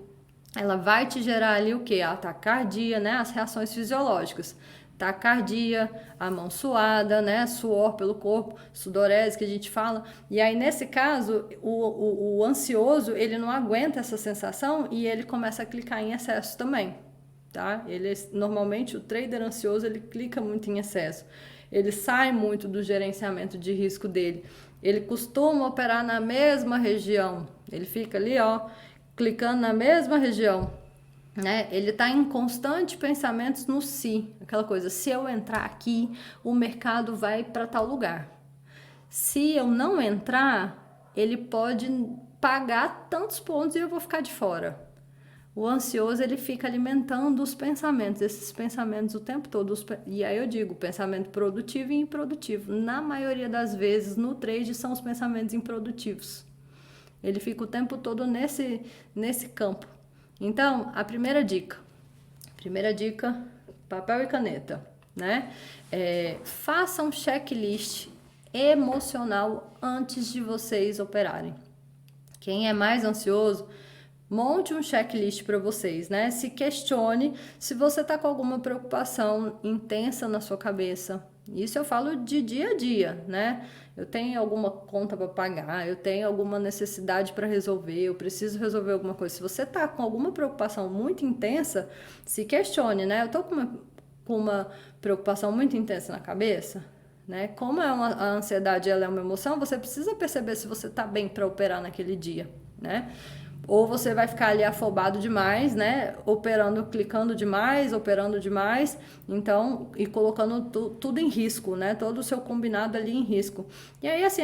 ela vai te gerar ali o quê? A taquicardia, né? As reações fisiológicas. Taquicardia, a mão suada, né? Suor pelo corpo, sudorese que a gente fala. E aí, nesse caso, o ansioso, ele não aguenta essa sensação e ele começa a clicar em excesso também, tá? Normalmente, o trader ansioso, ele clica muito em excesso. Ele sai muito do gerenciamento de risco dele. Ele costuma operar na mesma região. Ele fica ali, ó, clicando na mesma região. Né? Ele está em constante pensamentos no si, aquela coisa, se eu entrar aqui, o mercado vai para tal lugar. Se eu não entrar, ele pode pagar tantos pontos e eu vou ficar de fora. O ansioso, ele fica alimentando os pensamentos, esses pensamentos o tempo todo. E aí eu digo, pensamento produtivo e improdutivo. Na maioria das vezes, no trade, são os pensamentos improdutivos. Ele fica o tempo todo nesse campo. Então, a primeira dica, papel e caneta, né? Faça um checklist emocional antes de vocês operarem. Quem é mais ansioso, monte um checklist para vocês, né? Se questione se você está com alguma preocupação intensa na sua cabeça. Isso eu falo de dia a dia, né? Eu tenho alguma conta para pagar, eu tenho alguma necessidade para resolver, eu preciso resolver alguma coisa. Se você está com alguma preocupação muito intensa, se questione, né? Eu estou com uma preocupação muito intensa na cabeça, né? Como a ansiedade ela é uma emoção, você precisa perceber se você está bem para operar naquele dia, né? Ou você vai ficar ali afobado demais, né? Clicando demais, operando demais, então, e colocando tudo em risco, né? Todo o seu combinado ali em risco. E aí, assim,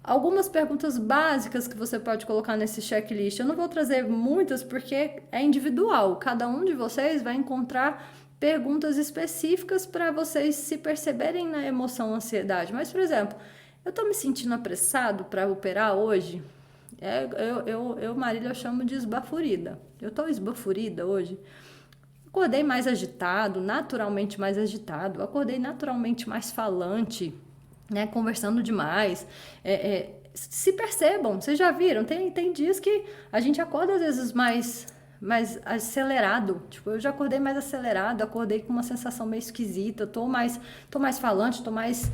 algumas perguntas básicas que você pode colocar nesse checklist. Eu não vou trazer muitas porque é individual. Cada um de vocês vai encontrar perguntas específicas para vocês se perceberem na emoção ansiedade. Mas, por exemplo, eu tô me sentindo apressado para operar hoje? Marília, eu chamo de esbaforida. Eu tô esbaforida hoje. Acordei mais agitado, naturalmente mais agitado. Acordei naturalmente mais falante, né? Conversando demais. Se percebam, vocês já viram? Tem dias que a gente acorda às vezes mais acelerado. Tipo, eu já acordei mais acelerado, acordei com uma sensação meio esquisita, tô mais falante, tô mais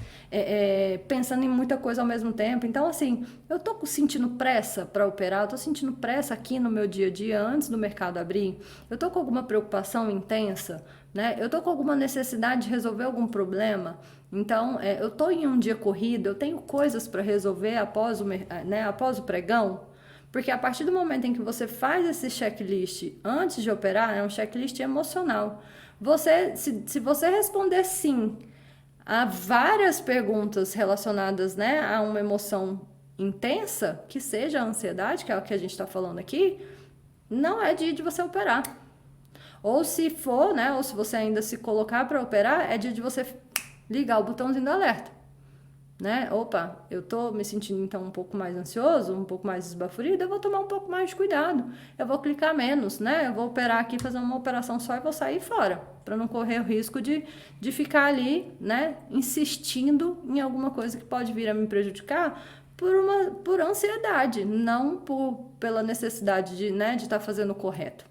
pensando em muita coisa ao mesmo tempo. Então, assim, eu tô sentindo pressa para operar, eu tô sentindo pressa aqui no meu dia a dia antes do mercado abrir, eu tô com alguma preocupação intensa, né? Eu tô com alguma necessidade de resolver algum problema. Então, eu tô em um dia corrido, eu tenho coisas para resolver após o pregão. Porque a partir do momento em que você faz esse checklist antes de operar, é um checklist emocional. Se você responder sim a várias perguntas relacionadas, né, a uma emoção intensa, que seja a ansiedade, que é o que a gente está falando aqui, não é dia de você operar. Ou se for, né, ou se você ainda se colocar para operar, é dia de você ligar o botãozinho do alerta. Né? Opa, eu tô me sentindo então um pouco mais ansioso, um pouco mais esbaforido, eu vou tomar um pouco mais de cuidado, eu vou clicar menos, né? Eu vou operar aqui, fazer uma operação só e vou sair fora, para não correr o risco de ficar ali, né? Insistindo em alguma coisa que pode vir a me prejudicar por ansiedade, não pela necessidade de, né, de estar fazendo o correto.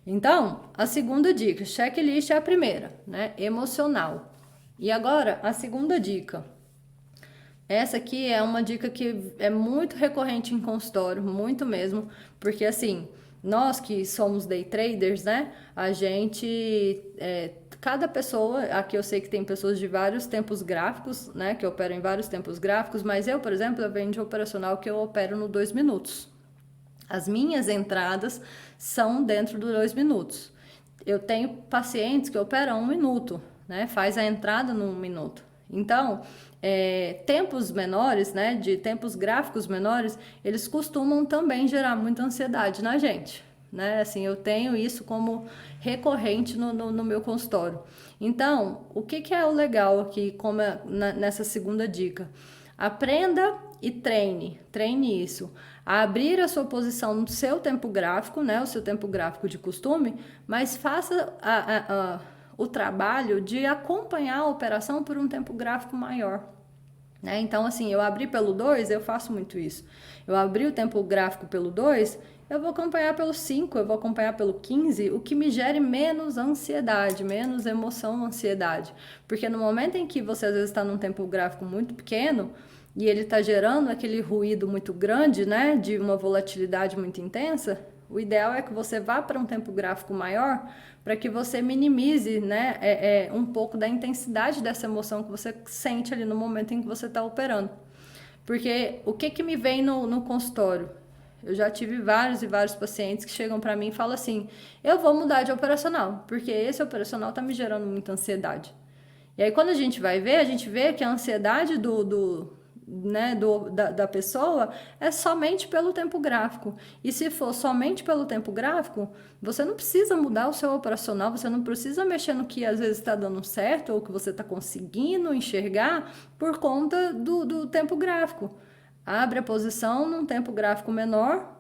Então, a segunda dica, checklist é a primeira, né? Emocional. E agora, a segunda dica. Essa aqui é uma dica que é muito recorrente em consultório, muito mesmo, porque assim, nós que somos day traders, né? A gente, cada pessoa, aqui eu sei que tem pessoas de vários tempos gráficos, né? Que operam em vários tempos gráficos, mas eu, por exemplo, eu venho de operacional que eu opero no 2 minutos. As minhas entradas são dentro dos 2 minutos. Eu tenho pacientes que operam 1 minuto. Né, faz a entrada num minuto. Então, tempos menores, né, de tempos gráficos menores, eles costumam também gerar muita ansiedade na gente. Né? Assim, eu tenho isso como recorrente no meu consultório. Então, o que é o legal aqui, como nessa segunda dica? Aprenda e treine isso. A abrir a sua posição no seu tempo gráfico, né, o seu tempo gráfico de costume, mas faça o trabalho de acompanhar a operação por um tempo gráfico maior. Né? Então, assim, eu abri pelo 2, eu faço muito isso. Eu abri o tempo gráfico pelo 2, eu vou acompanhar pelo 5, eu vou acompanhar pelo 15, o que me gere menos ansiedade, menos emoção, ansiedade. Porque no momento em que você às vezes está num tempo gráfico muito pequeno, e ele está gerando aquele ruído muito grande, né, de uma volatilidade muito intensa, o ideal é que você vá para um tempo gráfico maior, para que você minimize, né, um pouco da intensidade dessa emoção que você sente ali no momento em que você está operando. Porque o que me vem no consultório? Eu já tive vários e vários pacientes que chegam para mim e falam assim, eu vou mudar de operacional, porque esse operacional está me gerando muita ansiedade. E aí quando a gente vai ver, a gente vê que a ansiedade da pessoa é somente pelo tempo gráfico. E se for somente pelo tempo gráfico, você não precisa mudar o seu operacional, você não precisa mexer no que às vezes está dando certo ou que você está conseguindo enxergar por conta do tempo gráfico. Abre a posição num tempo gráfico menor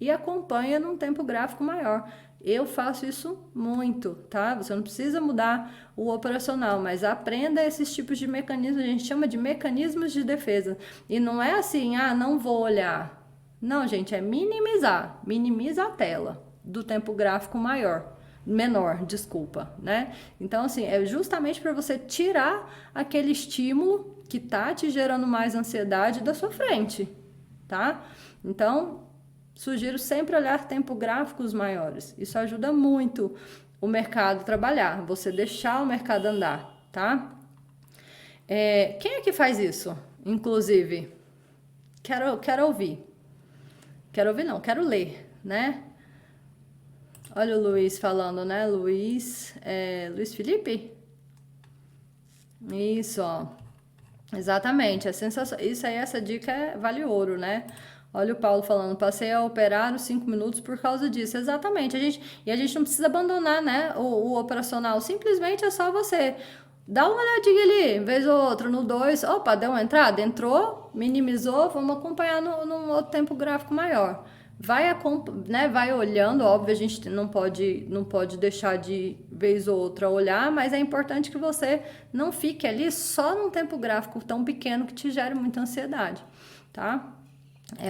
e acompanha num tempo gráfico maior. Eu faço isso muito, tá? Você não precisa mudar o operacional, mas aprenda esses tipos de mecanismos, a gente chama de mecanismos de defesa. E não é assim, não vou olhar. Não, gente, é minimizar. Minimiza a tela do tempo gráfico menor, desculpa, né? Então, assim, é justamente para você tirar aquele estímulo que tá te gerando mais ansiedade da sua frente, tá? Então, sugiro sempre olhar tempo gráficos maiores. Isso ajuda muito o mercado a trabalhar, você deixar o mercado andar, tá? Quem é que faz isso? Inclusive, quero ouvir. Quero ouvir não, quero ler, né? Olha o Luiz falando, né? Luiz Felipe? Isso, ó. Exatamente, é sensacional. Isso aí, essa dica vale ouro, né? Olha o Paulo falando, passei a operar os 5 minutos por causa disso. Exatamente, e a gente não precisa abandonar, né, o operacional. Simplesmente é só você dar uma olhadinha ali, vez ou outra, no 2. Opa, deu uma entrada? Entrou, minimizou, vamos acompanhar num outro tempo gráfico maior. Vai olhando, óbvio, a gente não pode deixar de vez ou outra olhar, mas é importante que você não fique ali só num tempo gráfico tão pequeno que te gere muita ansiedade, tá?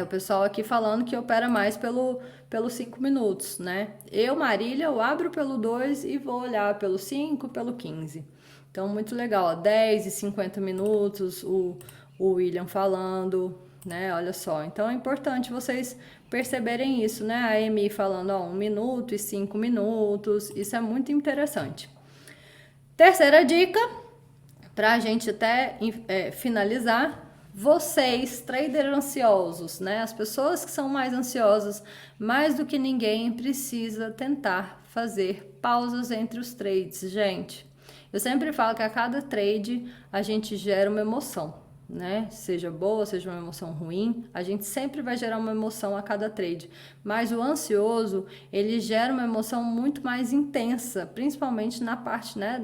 O pessoal aqui falando que opera mais pelos 5 minutos, né? Marília, eu abro pelo 2 e vou olhar pelo 5, pelo 15. Então, muito legal, ó, 10 e 50 minutos, o William falando, né? Olha só. Então, é importante vocês perceberem isso, né? A Amy falando, ó, 1 minuto e 5 minutos, isso é muito interessante. Terceira dica, para a gente até finalizar, vocês, traders ansiosos, né? As pessoas que são mais ansiosas, mais do que ninguém, precisa tentar fazer pausas entre os trades, gente. Eu sempre falo que a cada trade a gente gera uma emoção, né? Seja boa, seja uma emoção ruim, a gente sempre vai gerar uma emoção a cada trade. Mas o ansioso, ele gera uma emoção muito mais intensa, principalmente na parte, né,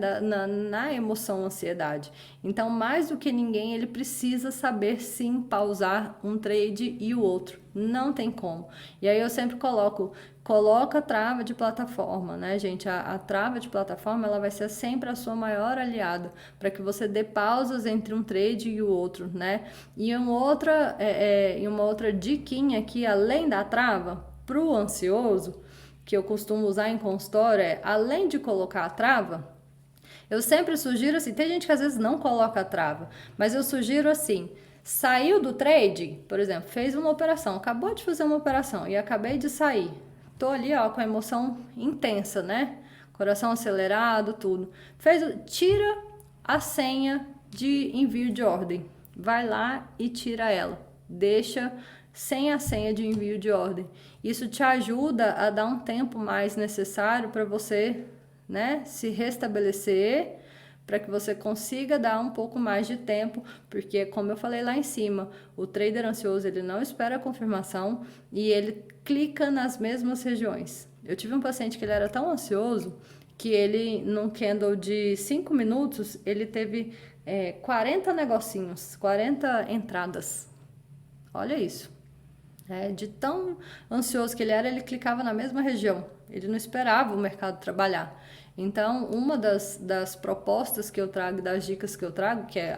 na emoção ansiedade. Então, mais do que ninguém, ele precisa saber sim pausar um trade e o outro. Não tem como. E aí eu sempre coloca a trava de plataforma, né, gente? A trava de plataforma, ela vai ser sempre a sua maior aliada para que você dê pausas entre um trade e o outro, né? E uma outra diquinha aqui, além da trava, para o ansioso, que eu costumo usar em consultório, além de colocar a trava, eu sempre sugiro assim, tem gente que às vezes não coloca a trava, mas eu sugiro assim, saiu do trade, por exemplo, fez uma operação, acabou de fazer uma operação e acabei de sair. Tô ali, ó, com a emoção intensa, né? Coração acelerado, tudo. Tira a senha de envio de ordem. Vai lá e tira ela. Deixa sem a senha de envio de ordem. Isso te ajuda a dar um tempo mais necessário para você, né, se restabelecer, para que você consiga dar um pouco mais de tempo, porque como eu falei lá em cima, o trader ansioso, ele não espera a confirmação e ele clica nas mesmas regiões. Eu tive um paciente que ele era tão ansioso que ele, num candle de 5 minutos, ele teve 40 negocinhos, 40 entradas. Olha isso. De tão ansioso que ele era, ele clicava na mesma região. Ele não esperava o mercado trabalhar. Então, uma das propostas que eu trago, das dicas que eu trago, que é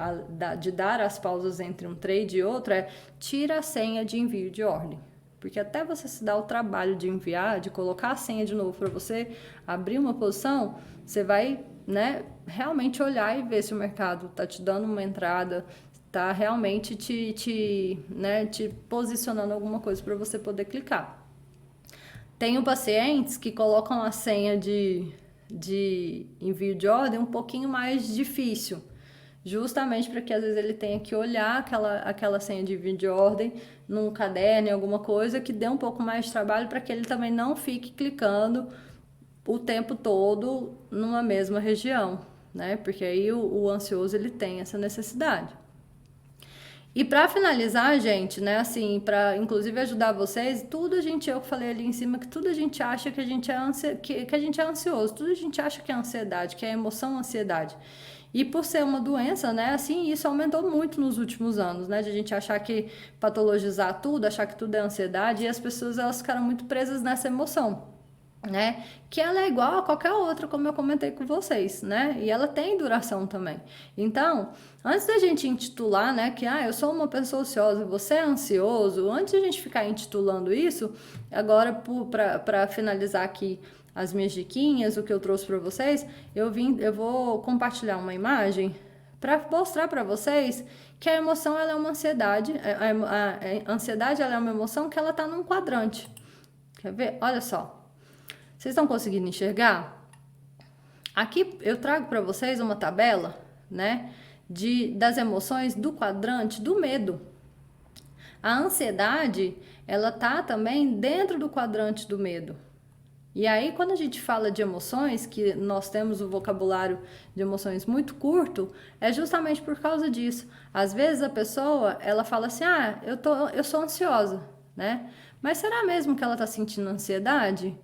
de dar as pausas entre um trade e outro, tira a senha de envio de ordem. Porque até você se dar o trabalho de enviar, de colocar a senha de novo para você abrir uma posição, você vai, né, realmente olhar e ver se o mercado está te dando uma entrada, tá realmente te posicionando alguma coisa para você poder clicar. Tenho pacientes que colocam a senha de envio de ordem um pouquinho mais difícil, justamente para que às vezes ele tenha que olhar aquela senha de envio de ordem num caderno, em alguma coisa que dê um pouco mais de trabalho para que ele também não fique clicando o tempo todo numa mesma região, né? Porque aí o ansioso ele tem essa necessidade. E para finalizar, gente, né, assim, para inclusive ajudar vocês, eu falei ali em cima que tudo a gente acha que a gente é ansioso, tudo a gente acha que é ansiedade, que é emoção, ansiedade. E por ser uma doença, né, assim, isso aumentou muito nos últimos anos, né, de a gente achar que patologizar tudo, achar que tudo é ansiedade, e as pessoas elas ficaram muito presas nessa emoção, né? Que ela é igual a qualquer outra, como eu comentei com vocês, né? E ela tem duração também. Então, antes da gente intitular, né, que eu sou uma pessoa ansiosa, você é ansioso, antes da gente ficar intitulando isso, agora para finalizar aqui as minhas diquinhas, o que eu trouxe para vocês, eu vou compartilhar uma imagem para mostrar para vocês que a emoção ela é uma ansiedade, a ansiedade ela é uma emoção que ela tá num quadrante. Quer ver? Olha só. Vocês estão conseguindo enxergar? Aqui eu trago para vocês uma tabela, né, das emoções do quadrante do medo. A ansiedade, ela tá também dentro do quadrante do medo. E aí, quando a gente fala de emoções, que nós temos o vocabulário de emoções muito curto, é justamente por causa disso. Às vezes a pessoa, ela fala assim, eu sou ansiosa, né? Mas será mesmo que ela está sentindo ansiedade?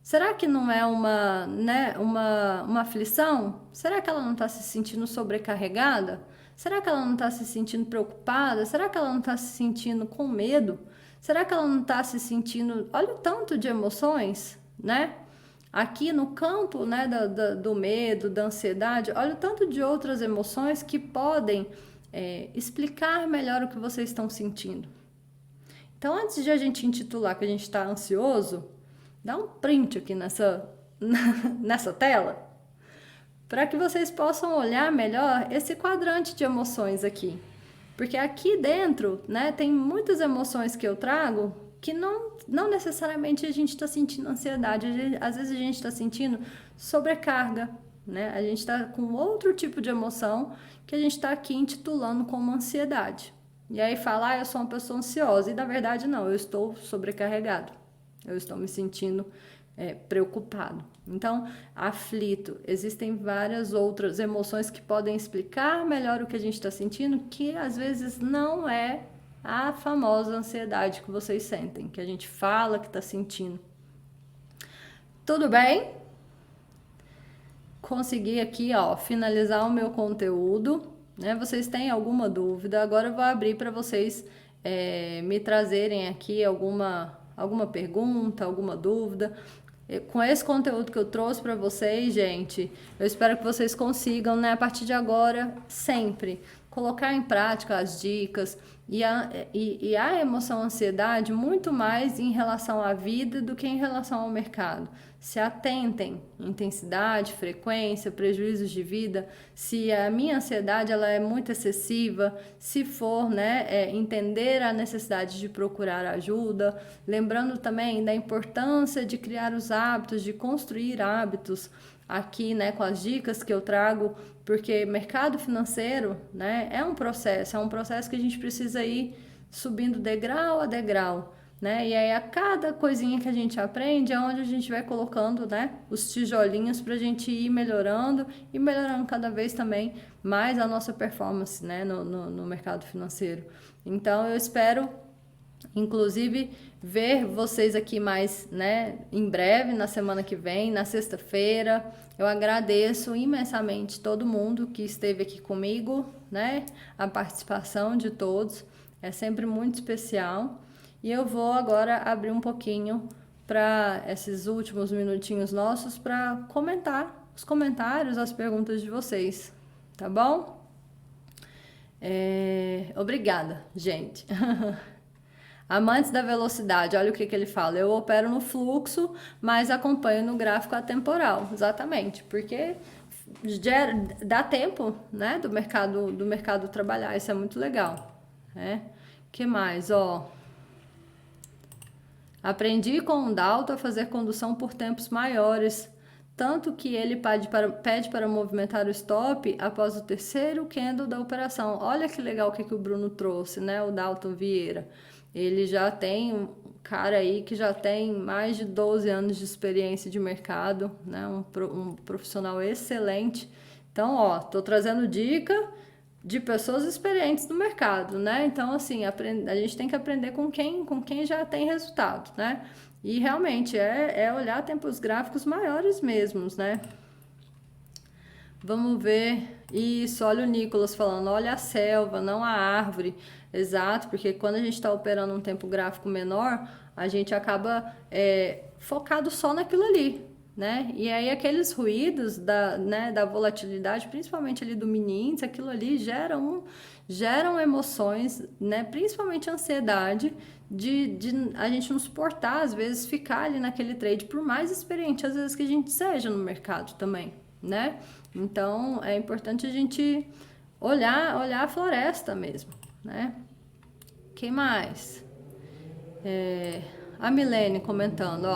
Será que não é uma aflição? Será que ela não está se sentindo sobrecarregada? Será que ela não está se sentindo preocupada? Será que ela não está se sentindo com medo? Será que ela não está se sentindo... Olha o tanto de emoções, né? Aqui no campo, né, do medo, da ansiedade, olha o tanto de outras emoções que podem explicar melhor o que vocês estão sentindo. Então, antes de a gente intitular que a gente está ansioso, dá um print aqui nessa tela, para que vocês possam olhar melhor esse quadrante de emoções aqui. Porque aqui dentro, né, tem muitas emoções que eu trago que não necessariamente a gente está sentindo ansiedade, às vezes a gente está sentindo sobrecarga, né? A gente está com outro tipo de emoção que a gente está aqui intitulando como ansiedade. E aí fala, eu sou uma pessoa ansiosa, e na verdade não, eu estou sobrecarregado, eu estou me sentindo preocupado. Então, aflito, existem várias outras emoções que podem explicar melhor o que a gente está sentindo, que às vezes não é a famosa ansiedade que vocês sentem, que a gente fala que está sentindo. Tudo bem? Consegui aqui, finalizar o meu conteúdo, né? Vocês têm alguma dúvida? Agora eu vou abrir para vocês me trazerem aqui alguma pergunta, alguma dúvida. Com esse conteúdo que eu trouxe para vocês, gente, eu espero que vocês consigam, né, a partir de agora, sempre colocar em prática as dicas e a emoção, a ansiedade, muito mais em relação à vida do que em relação ao mercado. Se atentem, intensidade, frequência, prejuízos de vida, se a minha ansiedade ela é muito excessiva, se for, né, entender a necessidade de procurar ajuda, lembrando também da importância de criar os hábitos, de construir hábitos, aqui, né, com as dicas que eu trago, porque mercado financeiro, né, é um processo que a gente precisa ir subindo degrau a degrau, né, e aí a cada coisinha que a gente aprende é onde a gente vai colocando, né, os tijolinhos para a gente ir melhorando e melhorando cada vez também mais a nossa performance, né, no mercado financeiro. Então eu espero inclusive ver vocês aqui mais, né, em breve, na semana que vem, na sexta-feira. Eu agradeço imensamente todo mundo que esteve aqui comigo, né, a participação de todos, é sempre muito especial. E eu vou agora abrir um pouquinho para esses últimos minutinhos nossos para comentar os comentários, as perguntas de vocês, tá bom? Obrigada, gente. Amantes da velocidade, olha o que ele fala. Eu opero no fluxo, mas acompanho no gráfico atemporal. Exatamente, porque dá tempo, né, do mercado trabalhar. Isso é muito legal, né? Que mais, Aprendi com o Dalton a fazer condução por tempos maiores, tanto que ele pede para movimentar o stop após o terceiro candle da operação. Olha que legal o que o Bruno trouxe, né? O Dalton Vieira. Ele já tem um cara aí que já tem mais de 12 anos de experiência de mercado, né? Um profissional excelente. Então, tô trazendo dica de pessoas experientes no mercado, né? Então, assim, a gente tem que aprender com quem já tem resultado, né? E realmente é olhar tempos gráficos maiores mesmos, né? Vamos ver. Isso, olha o Nicolas falando, olha a selva, não a árvore. Exato, porque quando a gente está operando um tempo gráfico menor, a gente acaba focado só naquilo ali, né? E aí aqueles ruídos da volatilidade, principalmente ali do mini índice, aquilo ali geram emoções, né? Principalmente ansiedade de a gente não suportar, às vezes, ficar ali naquele trade, por mais experiente às vezes que a gente seja no mercado também, né? Então é importante a gente olhar a floresta mesmo, né? Quem mais? A Milene comentando,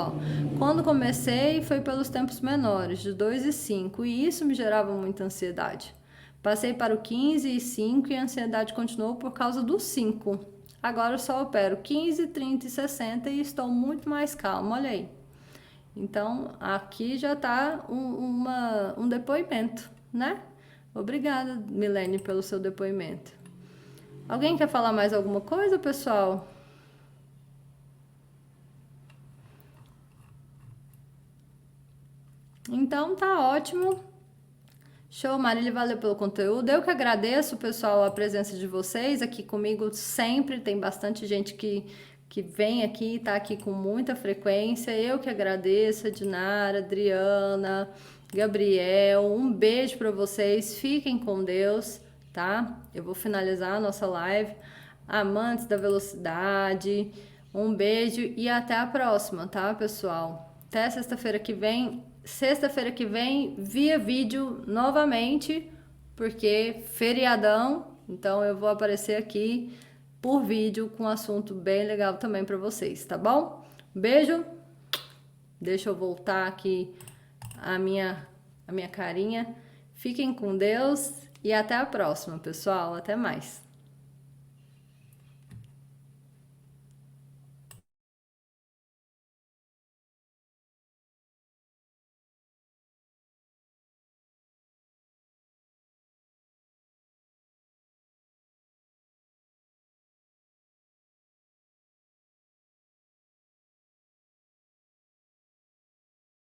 quando comecei foi pelos tempos menores, de 2 e 5, e isso me gerava muita ansiedade. Passei para o 15 e 5 e a ansiedade continuou por causa do 5. Agora eu só opero 15, 30 e 60 e estou muito mais calma, olha aí. Então, aqui já tá um depoimento, né? Obrigada, Milene, pelo seu depoimento. Alguém quer falar mais alguma coisa, pessoal? Então, tá ótimo. Show, Marília, valeu pelo conteúdo. Eu que agradeço, pessoal, a presença de vocês aqui comigo sempre. Tem bastante gente que vem aqui, tá aqui com muita frequência. Eu que agradeço, a Dinara, Adriana, Gabriel. Um beijo para vocês. Fiquem com Deus, tá? Eu vou finalizar a nossa live. Amantes da velocidade, um beijo e até a próxima, tá, pessoal? Até sexta-feira que vem. Sexta-feira que vem, via vídeo novamente, porque feriadão, então eu vou aparecer aqui por vídeo com um assunto bem legal também para vocês, tá bom? Beijo. Deixa eu voltar aqui a minha carinha. Fiquem com Deus e até a próxima, pessoal. Até mais.